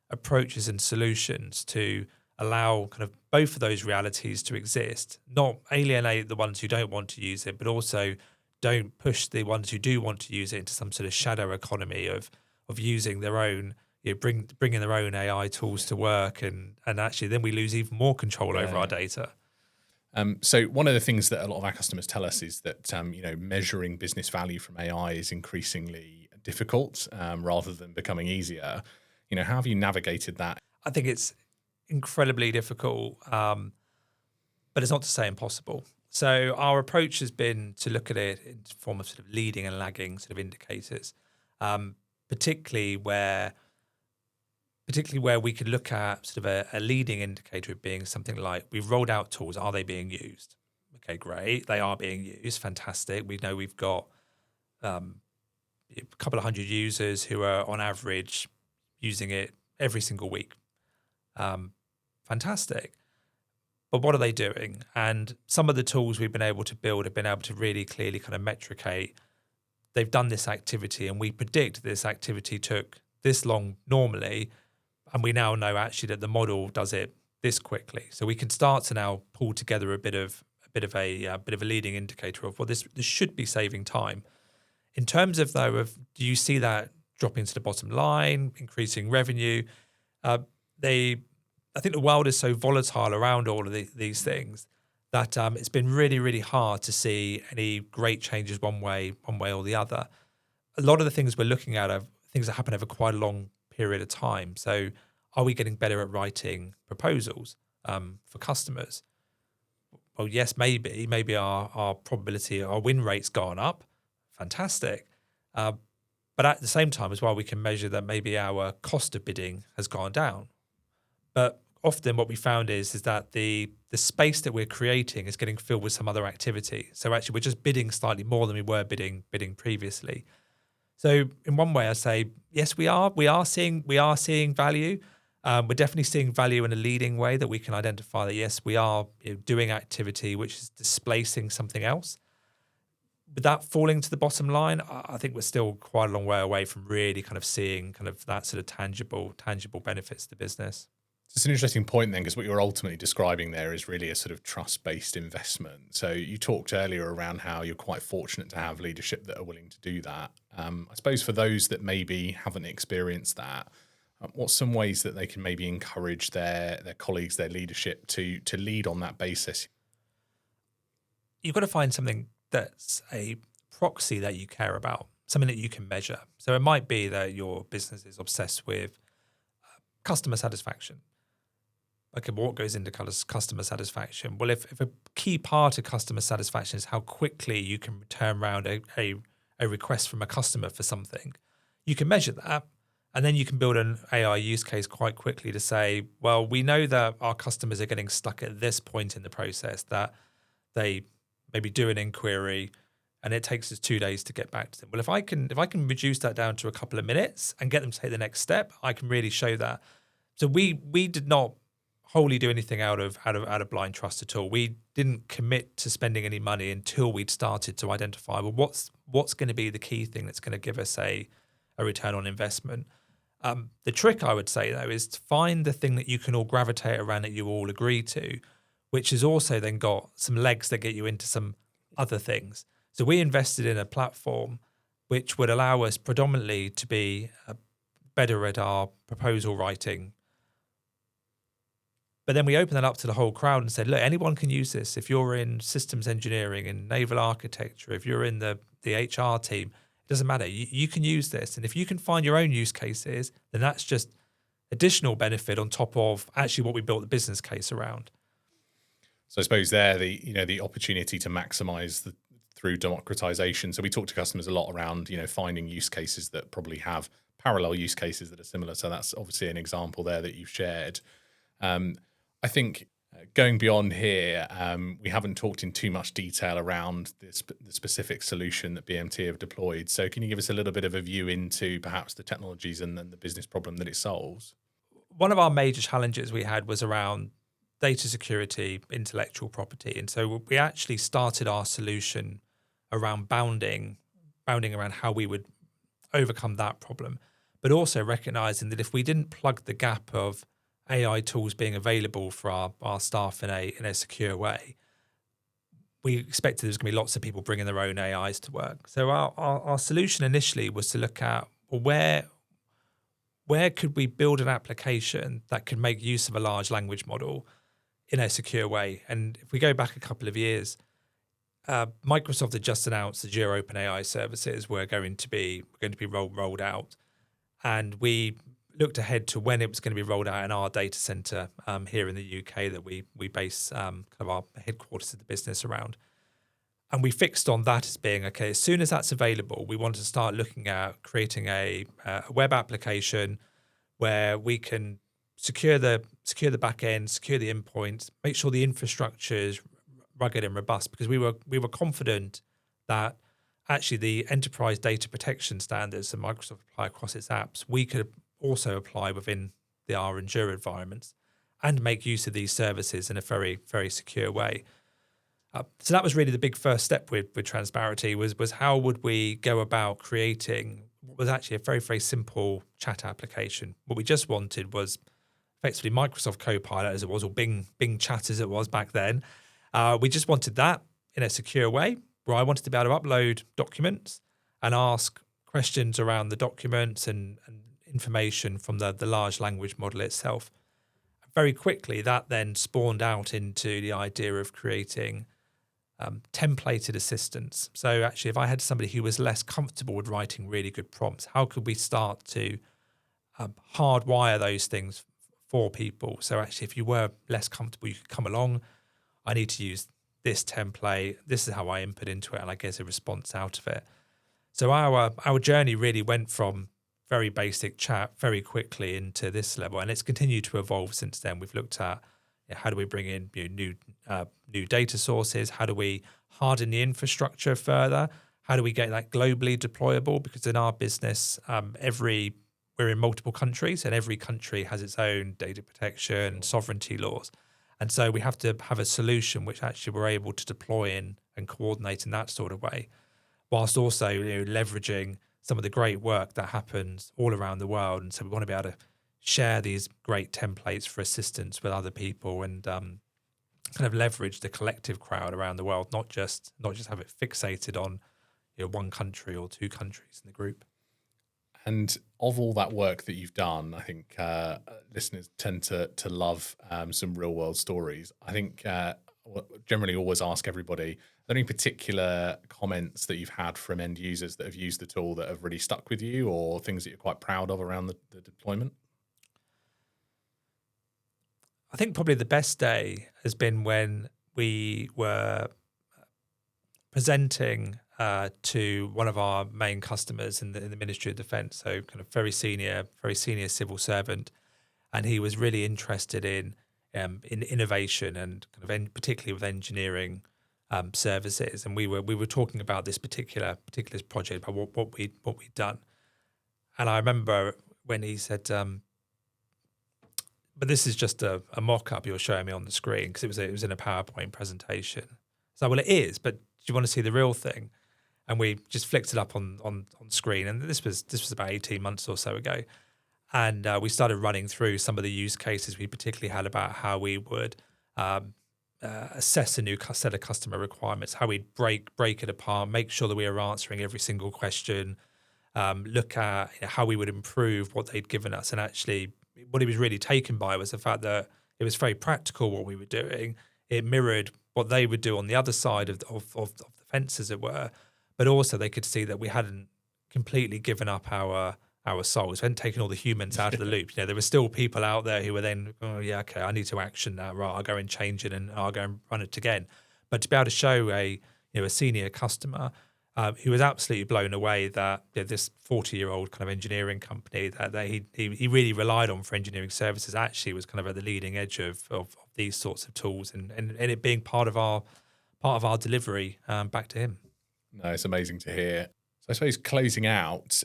approaches and solutions to allow kind of both of those realities to exist, not alienate the ones who don't want to use it, but also don't push the ones who do want to use it into some sort of shadow economy of using their own, bringing their own AI tools to work, and actually then we lose even more control over our data. So one of the things that a lot of our customers tell us is that measuring business value from AI is increasingly difficult rather than becoming easier. How have you navigated that? I think it's incredibly difficult, but it's not to say impossible. So our approach has been to look at it in the form of sort of leading and lagging sort of indicators, particularly where we could look at sort of a leading indicator of being something like, we've rolled out tools, are they being used? Okay, great, they are being used, fantastic. We know we've got a couple of hundred users who are on average using it every single week. Fantastic. But what are they doing? And some of the tools we've been able to build have been able to really clearly kind of metricate, they've done this activity and we predict this activity took this long normally, and we now know actually that the model does it this quickly. So we can start to now pull together a bit of a leading indicator of, well, this should be saving time. In terms of though, do you see that dropping to the bottom line, increasing revenue? I think the world is so volatile around all of these things that it's been really, really hard to see any great changes one way or the other. A lot of the things we're looking at are things that happen over quite a long period of time. So are we getting better at writing proposals for customers? Well, yes, maybe. Maybe our probability, our win rate's gone up. Fantastic. But at the same time as well, we can measure that maybe our cost of bidding has gone down. But often what we found is that the space that we're creating is getting filled with some other activity. So actually we're just bidding slightly more than we were bidding previously. So in one way I say, yes, we are seeing value. We're definitely seeing value in a leading way that we can identify that, yes, we are doing activity which is displacing something else. But that falling to the bottom line, I think we're still quite a long way away from really kind of seeing kind of that sort of tangible benefits to the business. It's an interesting point then, because what you're ultimately describing there is really a sort of trust-based investment. So you talked earlier around how you're quite fortunate to have leadership that are willing to do that. I suppose for those that maybe haven't experienced that, what's some ways that they can maybe encourage their colleagues, their leadership to lead on that basis? You've got to find something that's a proxy that you care about, something that you can measure. So it might be that your business is obsessed with customer satisfaction. Okay, but what goes into customer satisfaction? Well, if a key part of customer satisfaction is how quickly you can turn around a request from a customer for something, you can measure that. And then you can build an AI use case quite quickly to say, well, we know that our customers are getting stuck at this point in the process, that they maybe do an inquiry and it takes us 2 days to get back to them. Well, if I can reduce that down to a couple of minutes and get them to take the next step, I can really show that. So we did not wholly do anything out of blind trust at all. We didn't commit to spending any money until we'd started to identify, well, what's going to be the key thing that's going to give us a return on investment. The trick, I would say, though, is to find the thing that you can all gravitate around, that you all agree to, which has also then got some legs that get you into some other things. So we invested in a platform which would allow us predominantly to be better at our proposal writing. But then we opened that up to the whole crowd and said, look, anyone can use this. If you're in systems engineering and naval architecture, if you're in the HR team, it doesn't matter. You can use this. And if you can find your own use cases, then that's just additional benefit on top of actually what we built the business case around. So I suppose there, the opportunity to maximize through democratization. So we talk to customers a lot around, finding use cases that probably have parallel use cases that are similar. So that's obviously an example there that you've shared. I think going beyond here, we haven't talked in too much detail around the specific solution that BMT have deployed. So can you give us a little bit of a view into perhaps the technologies and then the business problem that it solves? One of our major challenges we had was around data security, intellectual property. And so we actually started our solution around bounding around how we would overcome that problem, but also recognizing that if we didn't plug the gap of AI tools being available for our staff in a secure way, we expected there was going to be lots of people bringing their own AIs to work. So our solution initially was to look at, well, where could we build an application that could make use of a large language model in a secure way? And if we go back a couple of years, Microsoft had just announced the Azure OpenAI services were going to be rolled out, and we looked ahead to when it was going to be rolled out in our data center here in the UK that we base kind of our headquarters of the business around. And we fixed on that as being, okay, as soon as that's available, we want to start looking at creating a web application where we can secure the back end, secure the endpoints, make sure the infrastructure is rugged and robust, because we were confident that actually the enterprise data protection standards that Microsoft apply across its apps, we could also apply within our Azure environments and make use of these services in a very, very secure way. So that was really the big first step with Transparity was how would we go about creating what was actually a very, very simple chat application. What we just wanted was effectively Microsoft Copilot as it was, or Bing Chat as it was back then. We just wanted that in a secure way where I wanted to be able to upload documents and ask questions around the documents and information from the large language model itself. Very quickly, that then spawned out into the idea of creating templated assistants. So actually, if I had somebody who was less comfortable with writing really good prompts, how could we start to hardwire those things for people? So actually, if you were less comfortable, you could come along. I need to use this template. This is how I input into it, and I get a response out of it. So our journey really went from very basic chat very quickly into this level, and it's continued to evolve since then. We've looked at how do we bring in new data sources? How do we harden the infrastructure further? How do we get that globally deployable? Because in our business, we're in multiple countries, and every country has its own data protection, sovereignty laws. And so we have to have a solution which actually we're able to deploy in and coordinate in that sort of way, whilst also leveraging some of the great work that happens all around the world. And so we want to be able to share these great templates for assistance with other people, and kind of leverage the collective crowd around the world, not just have it fixated on one country or two countries in the group. And of all that work that you've done, I think listeners tend to love some real world stories. I think generally always ask everybody, are there any particular comments that you've had from end users that have used the tool that have really stuck with you, or things that you're quite proud of around the deployment? I think probably the best day has been when we were presenting to one of our main customers in the Ministry of Defence, so kind of very senior civil servant, and he was really interested in innovation and kind of particularly with engineering services. And we were talking about this particular project, about what we'd done. And I remember when he said, but this is just a mock-up you're showing me on the screen, because it was in a PowerPoint presentation. So, well, it is, but do you want to see the real thing? And we just flicked it up on screen. And this was about 18 months or so ago. And we started running through some of the use cases we particularly had about how we would assess a new set of customer requirements, how we'd break it apart, make sure that we were answering every single question, look at how we would improve what they'd given us. And actually, what he was really taken by was the fact that it was very practical what we were doing. It mirrored what they would do on the other side of the fence, as it were, but also they could see that we hadn't completely given up our souls. We hadn't taken all the humans out of the loop. There were still people out there who were then, oh yeah, okay, I need to action that. Right, I'll go and change it, and I'll go and run it again. But to be able to show a senior customer who was absolutely blown away that this 40-year-old kind of engineering company that he really relied on for engineering services actually was kind of at the leading edge of these sorts of tools, and it being part of our delivery back to him. No, it's amazing to hear. So I suppose closing out,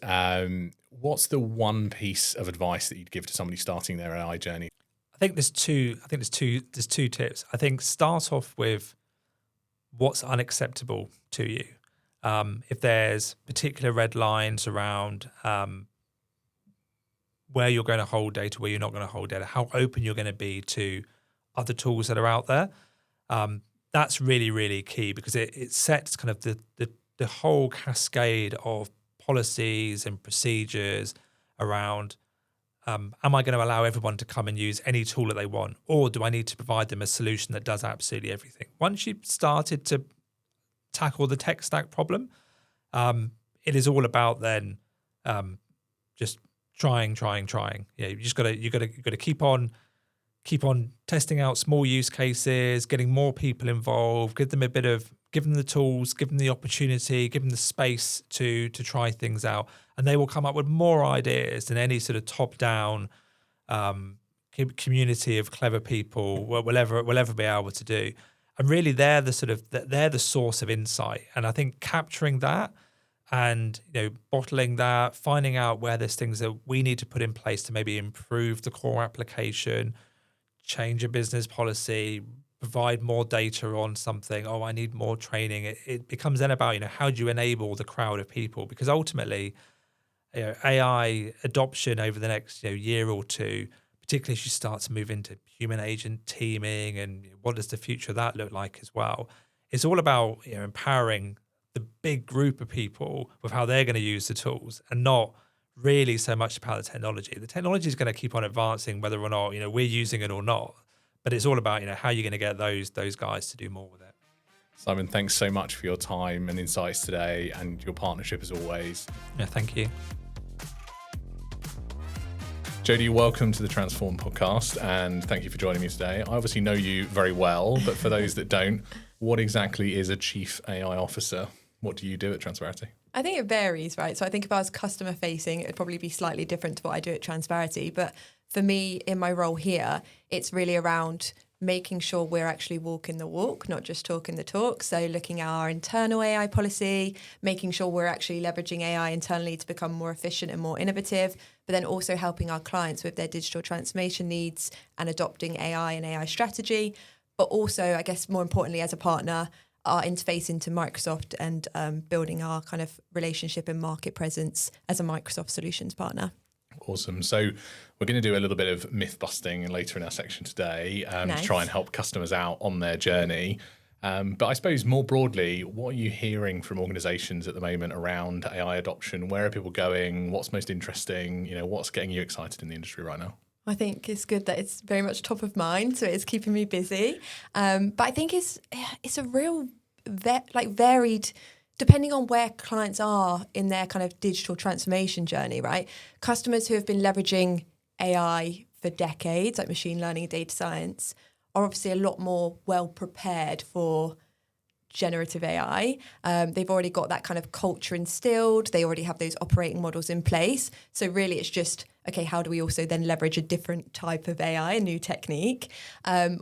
what's the one piece of advice that you'd give to somebody starting their AI journey? I think there's two tips. I think start off with what's unacceptable to you. If there's particular red lines around where you're going to hold data, where you're not going to hold data, how open you're going to be to other tools that are out there, that's really, really key, because it sets kind of the whole cascade of policies and procedures around, am I going to allow everyone to come and use any tool that they want, or do I need to provide them a solution that does absolutely everything? Once you've started to tackle the tech stack problem, it is all about then just trying. You just got to keep on testing out small use cases, getting more people involved, give them the tools, give them the opportunity, give them the space to try things out, and they will come up with more ideas than any sort of top down community of clever people will ever be able to do. And really, they're the source of insight. And I think capturing that and bottling that, finding out where there's things that we need to put in place to maybe improve the core application, change a business policy, provide more data on something. Oh, I need more training. It becomes then about how do you enable the crowd of people? Because ultimately, AI adoption over the next year or two, particularly as you start to move into human agent teaming and what does the future of that look like as well. It's all about empowering the big group of people with how they're going to use the tools, and not really so much about the technology. The technology is going to keep on advancing whether or not we're using it or not, but it's all about how you're going to get those guys to do more with it. Simon, thanks so much for your time and insights today, and your partnership as always. Yeah, thank you. Jodie, welcome to the Transform podcast, and thank you for joining me today. I obviously know you very well, but for those that don't, what exactly is a Chief AI Officer? What do you do at Transparity? I think it varies, right? So I think if I was customer facing, it'd probably be slightly different to what I do at Transparity. But for me, in my role here, it's really around making sure we're actually walking the walk, not just talking the talk. So looking at our internal AI policy, making sure we're actually leveraging AI internally to become more efficient and more innovative, but then also helping our clients with their digital transformation needs and adopting AI and AI strategy. But also, I guess more importantly, as a partner, our interface into Microsoft and building our kind of relationship and market presence as a Microsoft solutions partner. Awesome. So we're going to do a little bit of myth busting later in our section today to try and help customers out on their journey. But I suppose more broadly, what are you hearing from organizations at the moment around AI adoption? Where are people going? What's most interesting? What's getting you excited in the industry right now? I think it's good that it's very much top of mind, so it's keeping me busy. But I think it's a real varied, depending on where clients are in their kind of digital transformation journey, right? Customers who have been leveraging AI for decades, like machine learning and data science, are obviously a lot more well prepared for generative AI. They've already got that kind of culture instilled. They already have those operating models in place. So really it's just, okay, how do we also then leverage a different type of AI, a new technique?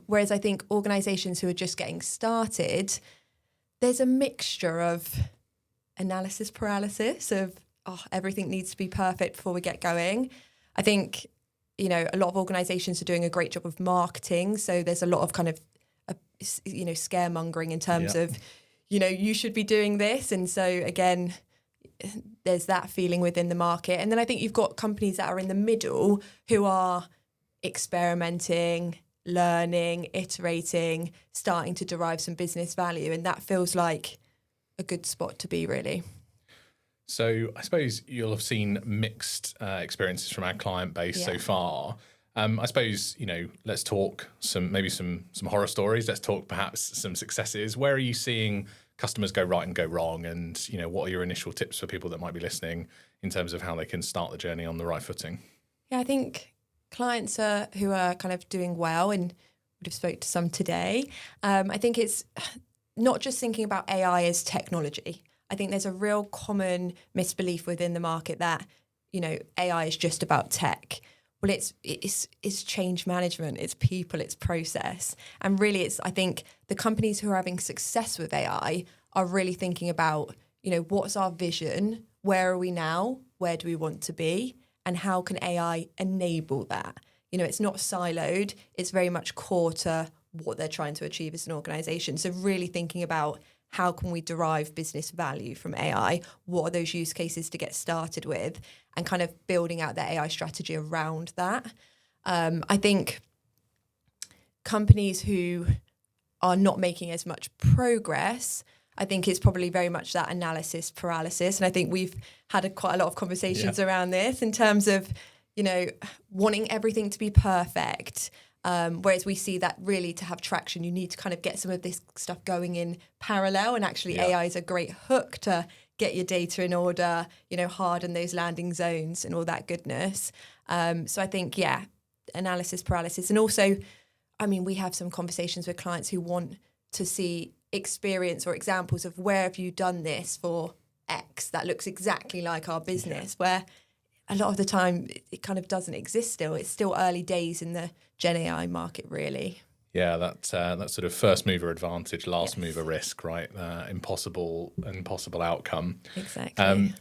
Whereas I think organizations who are just getting started, there's a mixture of analysis paralysis of, everything needs to be perfect before we get going. I think, a lot of organizations are doing a great job of marketing. So there's a lot of kind of, scaremongering in terms of, you should be doing this. And so again, there's that feeling within the market. And then I think you've got companies that are in the middle who are experimenting, learning, iterating, starting to derive some business value. And that feels like a good spot to be, really. So I suppose you'll have seen mixed experiences from our client base so far. I suppose, let's talk some horror stories. Let's talk perhaps some successes. Where are you seeing customers go right and go wrong? And, what are your initial tips for people that might be listening in terms of how they can start the journey on the right footing? Yeah, I think clients who are kind of doing well, and would have spoke to some today, I think it's not just thinking about AI as technology. I think there's a real common misbelief within the market that, AI is just about tech. Well, it's change management, it's people, it's process. And really I think the companies who are having success with AI are really thinking about, what's our vision? Where are we now? Where do we want to be? And how can AI enable that? It's not siloed. It's very much core to what they're trying to achieve as an organization. So really thinking about how can we derive business value from AI? What are those use cases to get started with? And kind of building out their AI strategy around that. I think companies who are not making as much progress, I think it's probably very much that analysis paralysis. And I think we've had quite a lot of conversations around this in terms of, wanting everything to be perfect. Whereas we see that really to have traction, you need to kind of get some of this stuff going in parallel. And actually AI is a great hook to get your data in order, harden those landing zones and all that goodness. So I think, analysis paralysis. And also, we have some conversations with clients who want to see experience or examples of where have you done this for X that looks exactly like our business, where a lot of the time it kind of doesn't exist still. It's still early days in the Gen AI market, really. Yeah, that sort of first mover advantage, last mover risk, right? Impossible outcome. Exactly.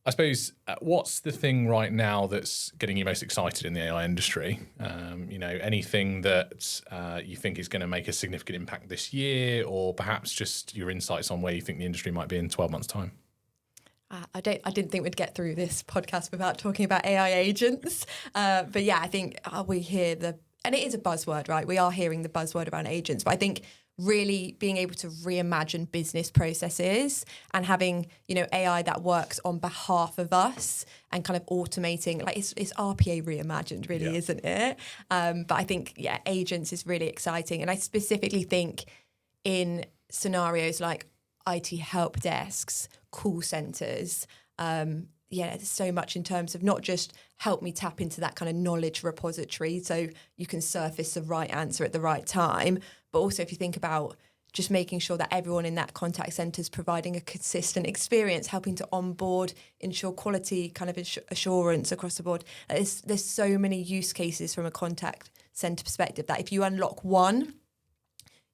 I suppose, what's the thing right now that's getting you most excited in the AI industry? Anything that you think is going to make a significant impact this year, or perhaps just your insights on where you think the industry might be in 12 months' time? I didn't think we'd get through this podcast without talking about AI agents. But I think we hear and it is a buzzword, right? We are hearing the buzzword around agents, but I think really being able to reimagine business processes and having, AI that works on behalf of us and kind of automating, like it's RPA reimagined, really, isn't it? But I think, agents is really exciting. And I specifically think in scenarios like IT help desks, call centers, there's so much in terms of not just help me tap into that kind of knowledge repository so you can surface the right answer at the right time, but also if you think about just making sure that everyone in that contact center is providing a consistent experience, helping to onboard, ensure quality kind of assurance across the board. There's so many use cases from a contact center perspective that if you unlock one,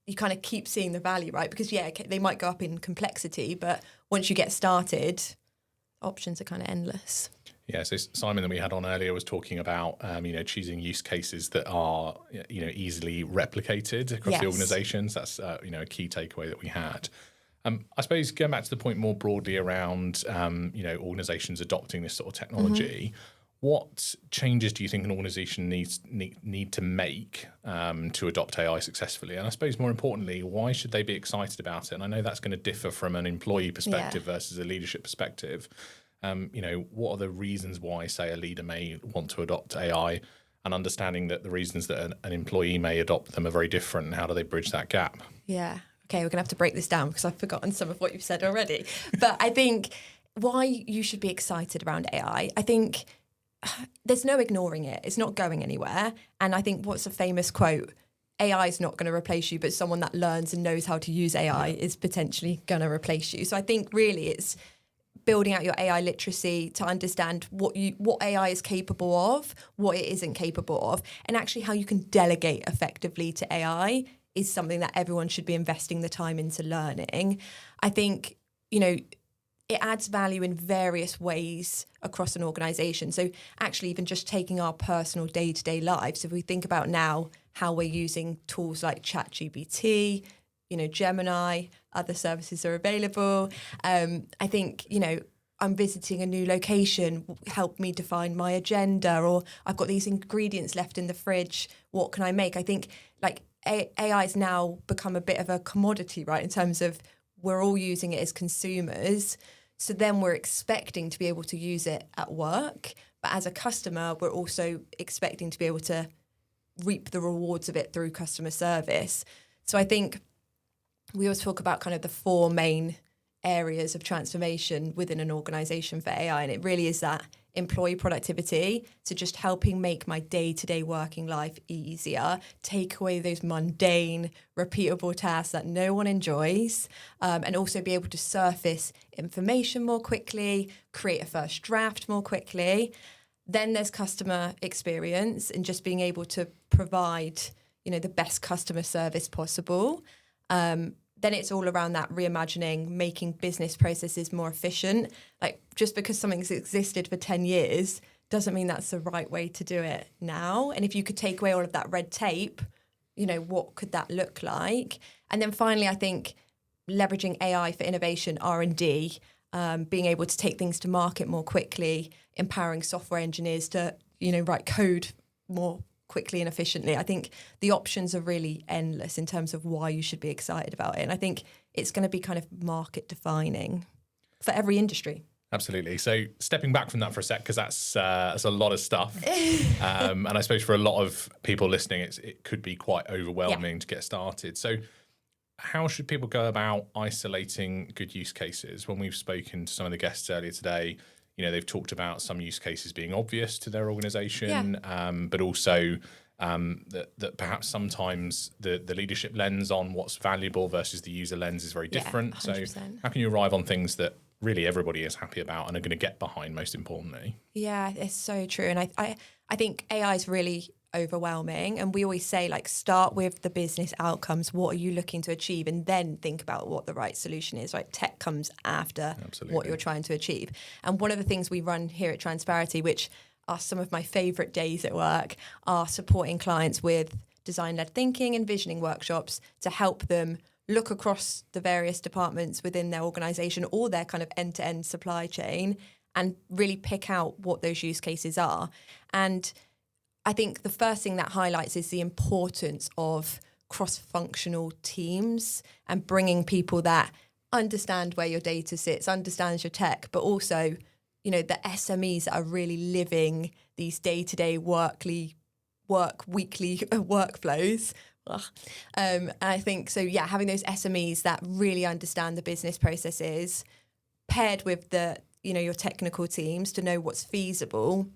you kind of keep seeing the value, right? Because they might go up in complexity, but once you get started, options are kind of endless. Yeah, so Simon that we had on earlier was talking about, choosing use cases that are, easily replicated across the organizations. That's, a key takeaway that we had. I suppose going back to the point more broadly around, organizations adopting this sort of technology, What changes do you think an organisation need to make to adopt AI successfully? And I suppose more importantly, why should they be excited about it? And I know that's going to differ from an employee perspective versus a leadership perspective. What are the reasons why, say, a leader may want to adopt AI, and understanding that the reasons that an employee may adopt them are very different, and how do they bridge that gap? Yeah. Okay, we're going to have to break this down because I've forgotten some of what you've said already. But I think why you should be excited around AI, I think there's no ignoring it. It's not going anywhere. And I think what's a famous quote, AI is not going to replace you, but someone that learns and knows how to use AI is potentially going to replace you. So I think really it's building out your AI literacy to understand what AI is capable of, what it isn't capable of, and actually how you can delegate effectively to AI is something that everyone should be investing the time into learning. I think, it adds value in various ways across an organisation. So actually even just taking our personal day-to-day lives, if we think about now how we're using tools like ChatGPT, Gemini, other services are available. I think, I'm visiting a new location, help me define my agenda, or I've got these ingredients left in the fridge, what can I make? I think AI has now become a bit of a commodity, right, in terms of we're all using it as consumers. So then we're expecting to be able to use it at work. But as a customer, we're also expecting to be able to reap the rewards of it through customer service. So I think we always talk about kind of the four main areas of transformation within an organisation for AI. And it really is that employee productivity, so just helping make my day-to-day working life easier, take away those mundane, repeatable tasks that no one enjoys, and also be able to surface information more quickly, create a first draft more quickly. Then there's customer experience and just being able to provide, the best customer service possible. Then it's all around that reimagining, making business processes more efficient. Like just because something's existed for 10 years doesn't mean that's the right way to do it now. And if you could take away all of that red tape, what could that look like? And then finally, I think leveraging AI for innovation, R&D, being able to take things to market more quickly, empowering software engineers to, write code more quickly and efficiently. I think the options are really endless in terms of why you should be excited about it. And I think it's going to be kind of market defining for every industry. Absolutely. So stepping back from that for a sec, because that's a lot of stuff. And I suppose for a lot of people listening, it could be quite overwhelming to get started. So how should people go about isolating good use cases? When we've spoken to some of the guests earlier today, they've talked about some use cases being obvious to their organisation, but also that perhaps sometimes the leadership lens on what's valuable versus the user lens is very different. 100%. So how can you arrive on things that really everybody is happy about and are going to get behind, most importantly? Yeah, it's so true. And I think AI is really overwhelming, and we always say start with the business outcomes. What are you looking to achieve, and then think about what the right solution is. Right, tech comes after what you're trying to achieve. And one of the things we run here at Transparity, which are some of my favorite days at work, are supporting clients with design-led thinking and visioning workshops to help them look across the various departments within their organization or their kind of end-to-end supply chain and really pick out what those use cases are. And I think the first thing that highlights is the importance of cross-functional teams and bringing people that understand where your data sits, understands your tech, but also, the SMEs that are really living these day-to-day weekly workflows. I think so. Yeah, having those SMEs that really understand the business processes, paired with your technical teams to know what's feasible.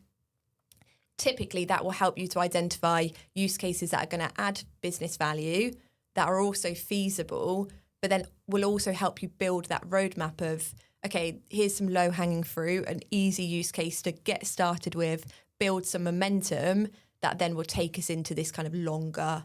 Typically, that will help you to identify use cases that are going to add business value, that are also feasible, but then will also help you build that roadmap of, okay, here's some low-hanging fruit, an easy use case to get started with, build some momentum that then will take us into this kind of longer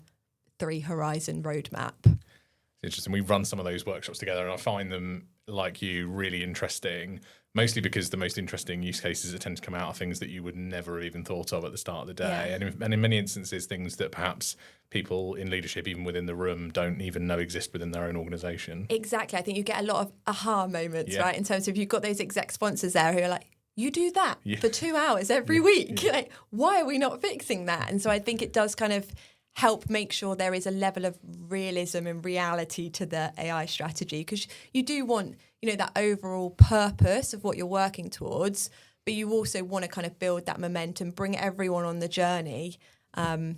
3-horizon roadmap. It's interesting. We've run some of those workshops together, and I find them, like you, really interesting, mostly because the most interesting use cases that tend to come out are things that you would never have even thought of at the start of the day. Yeah. And in many instances, things that perhaps people in leadership, even within the room, don't even know exist within their own organisation. Exactly. I think you get a lot of aha moments, right? In terms of you've got those exec sponsors there who are like, you do that for 2 hours every week. Like, why are we not fixing that? And so I think it does kind of help make sure there is a level of realism and reality to the AI strategy, because you do want, that overall purpose of what you're working towards, but you also want to kind of build that momentum, bring everyone on the journey. And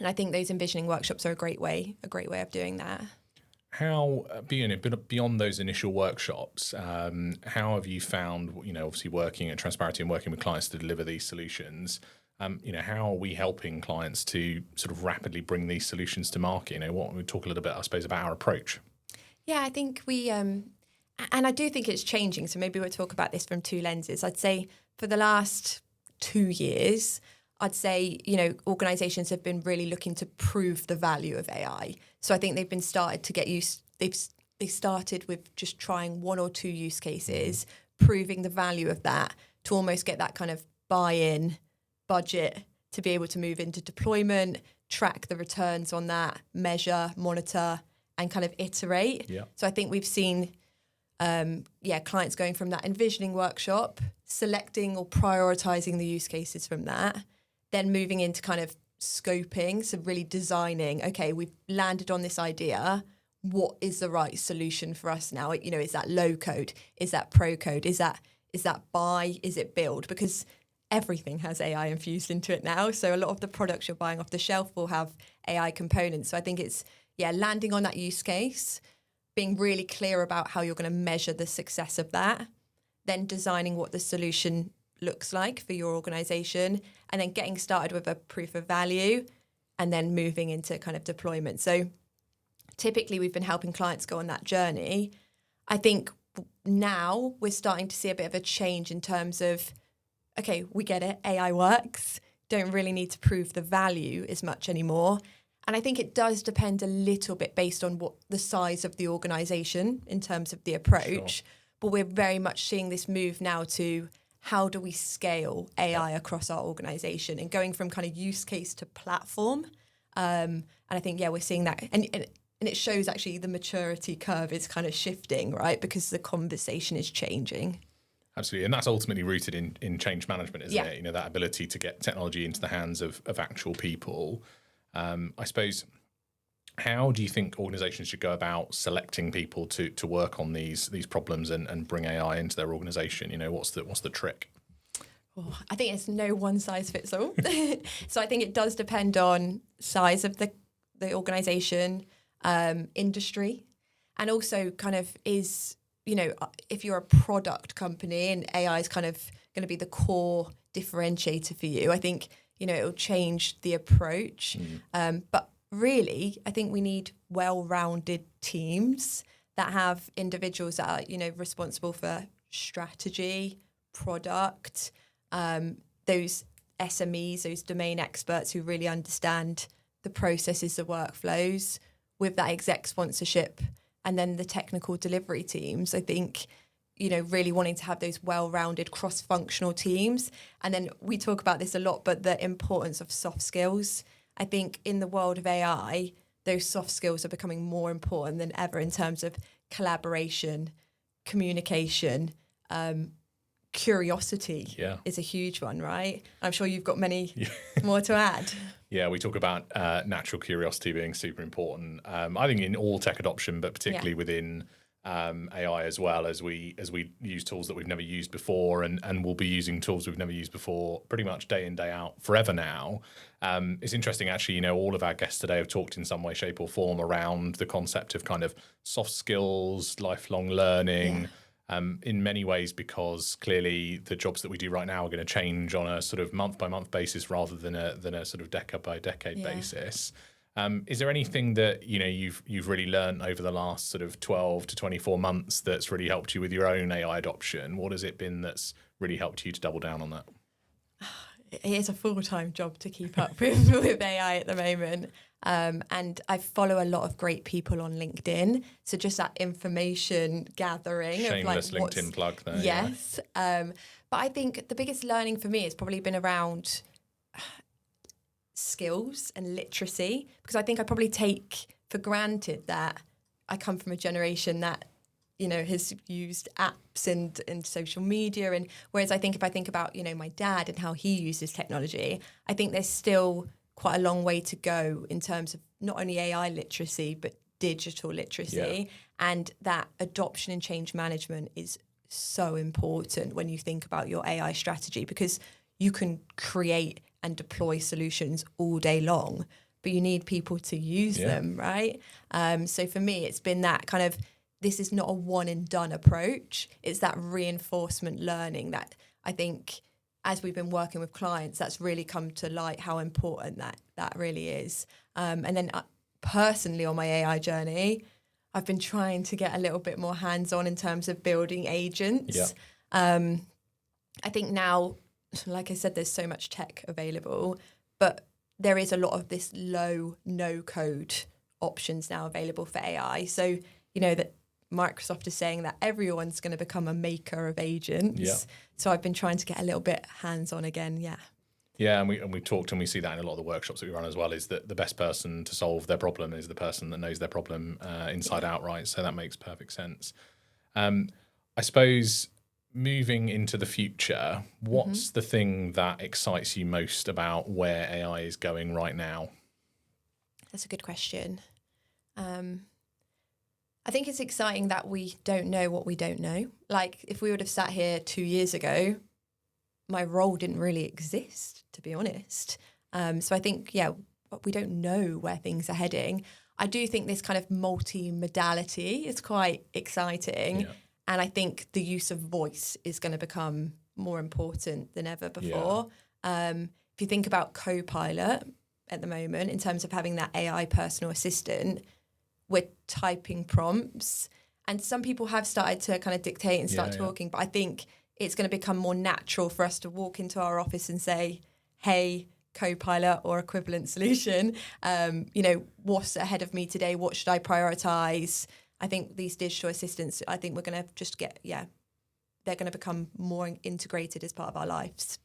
I think those envisioning workshops are a great way of doing that. How, beyond those initial workshops, how have you found, obviously working at Transparity and working with clients to deliver these solutions, how are we helping clients to sort of rapidly bring these solutions to market? We talk a little bit, I suppose, about our approach. Yeah, I think we, and I do think it's changing. So maybe we'll talk about this from two lenses. I'd say for the last 2 years, I'd say, organizations have been really looking to prove the value of AI. So I think they've been started to get used, they started with just trying 1 or 2 use cases, proving the value of that to almost get that kind of buy-in budget to be able to move into deployment, track the returns on that, measure, monitor, and kind of iterate. Yeah. So I think we've seen, clients going from that envisioning workshop, selecting or prioritizing the use cases from that, then moving into kind of scoping, so really designing, okay, we've landed on this idea, what is the right solution for us now? Is that low code? Is that pro code? Is that buy? Is it build? Because everything has AI infused into it now. So a lot of the products you're buying off the shelf will have AI components. So I think it's, landing on that use case, being really clear about how you're going to measure the success of that, then designing what the solution looks like for your organization, and then getting started with a proof of value, and then moving into kind of deployment. So typically we've been helping clients go on that journey. I think now we're starting to see a bit of a change in terms of, okay, we get it, AI works, don't really need to prove the value as much anymore. And I think it does depend a little bit based on what the size of the organization in terms of the approach. Sure. But we're very much seeing this move now to how do we scale AI across our organization, and going from kind of use case to platform. And I think, we're seeing that. And it shows actually the maturity curve is kind of shifting, right? Because the conversation is changing. Absolutely. And that's ultimately rooted in change management, isn't it? That ability to get technology into the hands of actual people. I suppose, how do you think organizations should go about selecting people to work on these problems and bring AI into their organization? What's the trick? Oh, I think it's no one size fits all. So I think it does depend on size of the organization, industry, and also kind of is, if you're a product company and AI is kind of going to be the core differentiator for you, I think, it'll change the approach. But really, I think we need well-rounded teams that have individuals that are, responsible for strategy, product, those SMEs, those domain experts who really understand the processes, the workflows, with that exec sponsorship, and then the technical delivery teams. I think, really wanting to have those well-rounded cross-functional teams. And then we talk about this a lot, but the importance of soft skills. I think in the world of AI, those soft skills are becoming more important than ever in terms of collaboration, communication, curiosity is a huge one, right? I'm sure you've got many more to add. Yeah, we talk about natural curiosity being super important. I think in all tech adoption, but particularly within AI as well, as we use tools that we've never used before, and we'll be using tools we've never used before pretty much day in, day out forever now. It's interesting, actually, all of our guests today have talked in some way, shape or form around the concept of kind of soft skills, lifelong learning, in many ways, because clearly the jobs that we do right now are going to change on a sort of month by month basis rather than a sort of decade by decade basis. Is there anything that you've really learned over the last sort of 12 to 24 months that's really helped you with your own AI adoption? What has it been that's really helped you to double down on that? It is a full-time job to keep up with AI at the moment. And I follow a lot of great people on LinkedIn. So just that information gathering. Shameless of like LinkedIn plug there. Yes. But I think the biggest learning for me has probably been around skills and literacy, because I think I probably take for granted that I come from a generation that, has used apps and social media. And whereas I think if I think about, my dad and how he uses technology, I think there's still quite a long way to go in terms of not only AI literacy, but digital literacy. And that adoption and change management is so important when you think about your AI strategy, because you can create and deploy solutions all day long, but you need people to use them, right? So for me, it's been that kind of, this is not a one and done approach. It's that reinforcement learning that I think as we've been working with clients, that's really come to light how important that really is. And then personally on my AI journey, I've been trying to get a little bit more hands-on in terms of building agents. I think now, like I said, there's so much tech available, but there is a lot of this low, no code options now available for AI. So, that Microsoft is saying that everyone's going to become a maker of agents. So I've been trying to get a little bit hands-on again. Yeah, and we talked, and we see that in a lot of the workshops that we run as well, is that the best person to solve their problem is the person that knows their problem inside out, right? So that makes perfect sense. I suppose moving into the future, what's the thing that excites you most about where AI is going right now? That's a good question. I think it's exciting that we don't know what we don't know. Like if we would have sat here 2 years ago, my role didn't really exist, to be honest. So I think, we don't know where things are heading. I do think this kind of multi-modality is quite exciting. And I think the use of voice is going to become more important than ever before. If you think about Copilot at the moment, in terms of having that AI personal assistant, we're typing prompts. And some people have started to kind of dictate and start talking, but I think it's going to become more natural for us to walk into our office and say, hey, Copilot or equivalent solution, what's ahead of me today? What should I prioritize? I think these digital assistants, I think we're going to just they're going to become more integrated as part of our lives.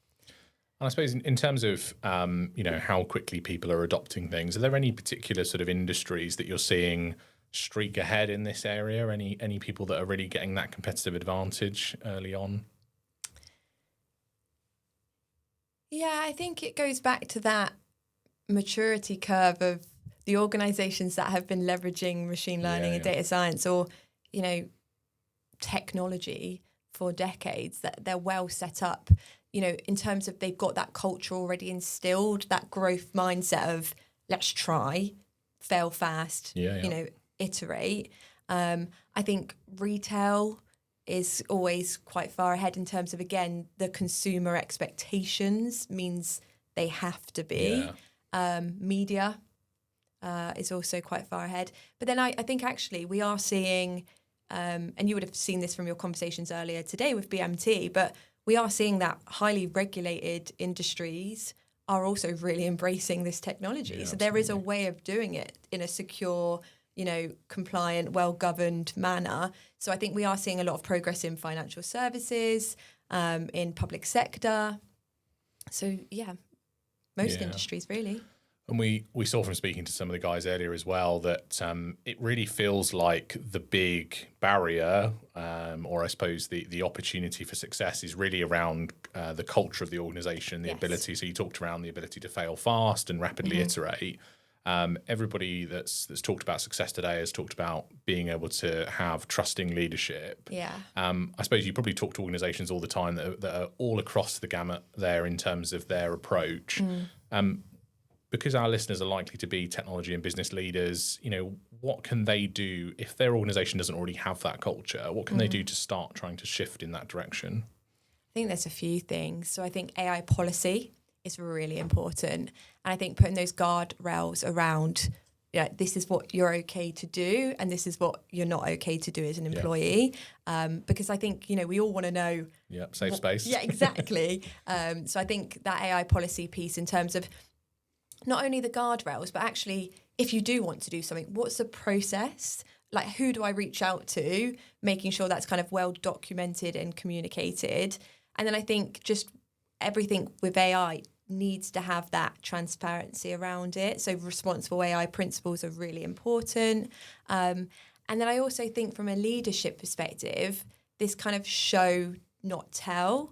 And I suppose in terms of, how quickly people are adopting things, are there any particular sort of industries that you're seeing streak ahead in this area? Any people that are really getting that competitive advantage early on? Yeah, I think it goes back to that maturity curve of the organizations that have been leveraging machine learning and data science or, technology for decades, that they're well set up, in terms of they've got that culture already instilled, that growth mindset of let's try, fail fast, iterate. I think retail is always quite far ahead in terms of, again, the consumer expectations means they have to be. Media is also quite far ahead. But then I think actually we are seeing, and you would have seen this from your conversations earlier today with BMT, but we are seeing that highly regulated industries are also really embracing this technology. So there is a way of doing it in a secure, compliant, well-governed manner. So I think we are seeing a lot of progress in financial services, in public sector. So most industries really. And we saw from speaking to some of the guys earlier as well that it really feels like the big barrier, or I suppose the opportunity for success is really around the culture of the organisation, the ability. So you talked around the ability to fail fast and rapidly iterate. Everybody that's talked about success today has talked about being able to have trusting leadership. I suppose you probably talk to organisations all the time that are all across the gamut there in terms of their approach. Because our listeners are likely to be technology and business leaders, what can they do if their organisation doesn't already have that culture? What can they do to start trying to shift in that direction? I think there's a few things. So I think AI policy is really important. And I think putting those guardrails around, this is what you're okay to do and this is what you're not okay to do as an employee. Because I think, we all want to know. Safe space. Yeah, exactly. So I think that AI policy piece in terms of not only the guardrails, but actually, if you do want to do something, what's the process? Like, who do I reach out to? Making sure that's kind of well documented and communicated. And then I think just everything with AI needs to have that transparency around it. So responsible AI principles are really important. And And then I also think from a leadership perspective, this kind of show, not tell.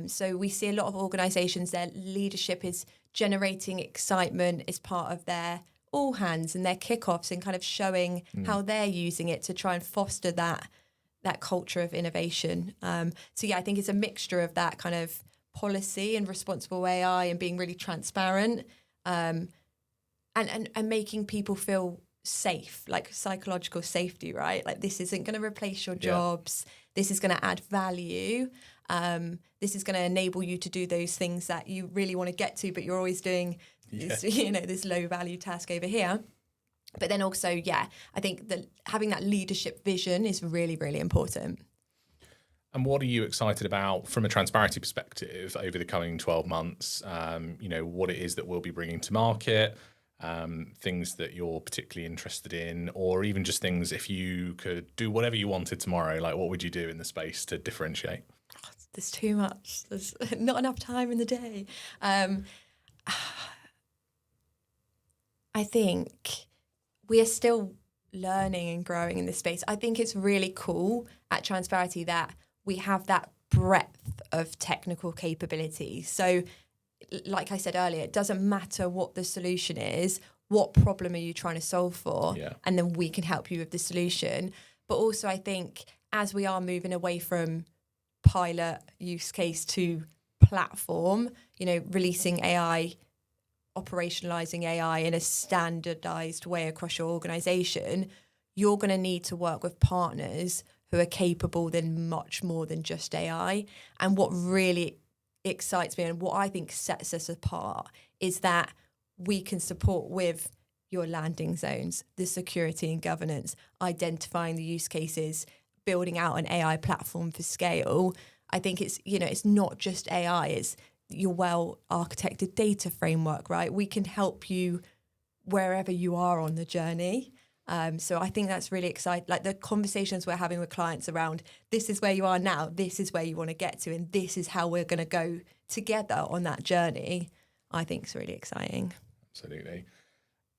So we see a lot of organisations, their leadership is generating excitement as part of their all hands and their kickoffs and kind of showing how they're using it to try and foster that culture of innovation. So yeah, I think it's a mixture of that kind of policy and responsible AI and being really transparent, and making people feel safe, like psychological safety, right? Like this isn't going to replace your jobs. This is going to add value. This is going to enable you to do those things that you really want to get to, but you're always doing this, this low value task over here. But then also, I think that having that leadership vision is really, really important. And what are you excited about from a Transparity perspective over the coming 12 months? What it is that we'll be bringing to market, things that you're particularly interested in, or even just things, if you could do whatever you wanted tomorrow, like what would you do in the space to differentiate? There's too much. There's not enough time in the day. I think we are still learning and growing in this space. I think it's really cool at Transparity that we have that breadth of technical capabilities. So like I said earlier, it doesn't matter what the solution is, what problem are you trying to solve for, and then we can help you with the solution. But also I think as we are moving away from pilot use case to platform, releasing AI, operationalizing AI in a standardized way across your organization, you're going to need to work with partners who are capable than much more than just AI. And what really excites me and what I think sets us apart is that we can support with your landing zones, the security and governance, identifying the use cases, building out an AI platform for scale. I think it's not just AI, it's your well-architected data framework, right? We can help you wherever you are on the journey. So I think that's really exciting. Like the conversations we're having with clients around, this is where you are now, this is where you want to get to, and this is how we're going to go together on that journey, I think is really exciting. Absolutely.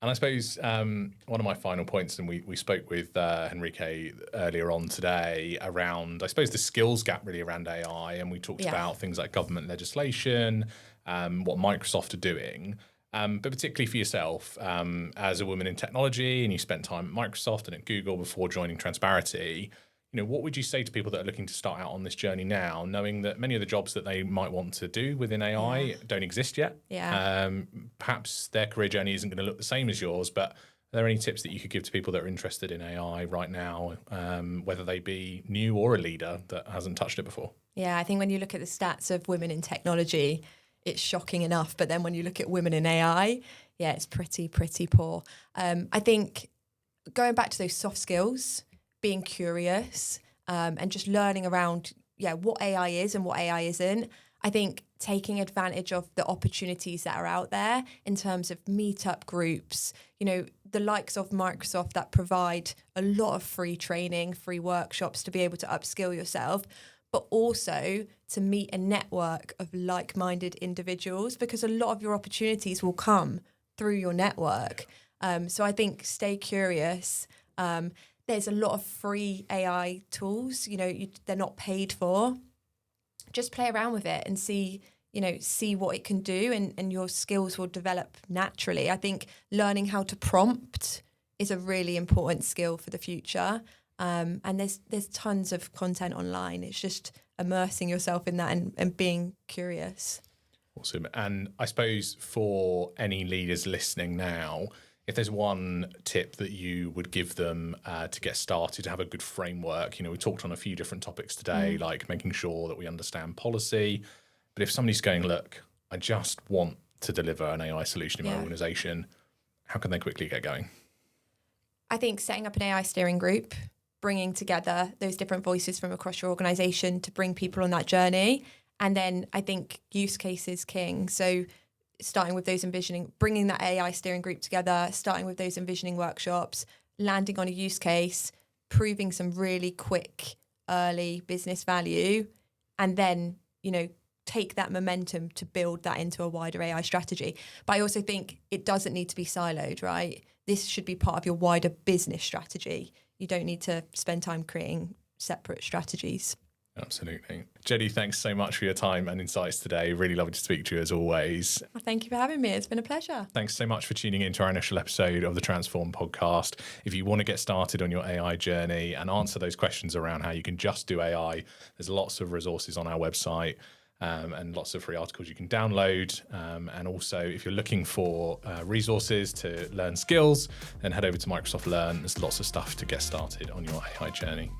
And I suppose one of my final points, and we spoke with Henrique earlier on today around, I suppose, the skills gap really around AI, and we talked about things like government legislation, what Microsoft are doing, but particularly for yourself as a woman in technology, and you spent time at Microsoft and at Google before joining Transparity. What would you say to people that are looking to start out on this journey now, knowing that many of the jobs that they might want to do within AI don't exist yet? Perhaps their career journey isn't going to look the same as yours, but are there any tips that you could give to people that are interested in AI right now, whether they be new or a leader that hasn't touched it before? Yeah, I think when you look at the stats of women in technology, it's shocking enough. But then when you look at women in AI, it's pretty poor. I think going back to those soft skills, being curious, and just learning around what AI is and what AI isn't. I think taking advantage of the opportunities that are out there in terms of meetup groups, the likes of Microsoft that provide a lot of free training, free workshops to be able to upskill yourself, but also to meet a network of like-minded individuals, because a lot of your opportunities will come through your network. So I think stay curious. There's a lot of free AI tools, they're not paid for. Just play around with it and see what it can do, and your skills will develop naturally. I think learning how to prompt is a really important skill for the future. And there's tons of content online. It's just immersing yourself in that and being curious. Awesome. And I suppose for any leaders listening now, if there's one tip that you would give them to get started, to have a good framework, we talked on a few different topics today, like making sure that we understand policy. But if somebody's going, look, I just want to deliver an AI solution in my organization, how can they quickly get going? I think setting up an AI steering group, bringing together those different voices from across your organization to bring people on that journey. And then I think use case is king. So starting with those bringing that AI steering group together, starting with those envisioning workshops, landing on a use case, proving some really quick, early business value, and then, take that momentum to build that into a wider AI strategy. But I also think it doesn't need to be siloed, right? This should be part of your wider business strategy. you don't need to spend time creating separate strategies. Absolutely. Jodie, thanks so much for your time and insights today. Really lovely to speak to you as always. Well, thank you for having me. It's been a pleasure. Thanks so much for tuning into our initial episode of the Transform podcast. If you want to get started on your AI journey and answer those questions around how you can just do AI, there's lots of resources on our website. And lots of free articles you can download. And also, if you're looking for resources to learn skills, then head over to Microsoft Learn. There's lots of stuff to get started on your AI journey.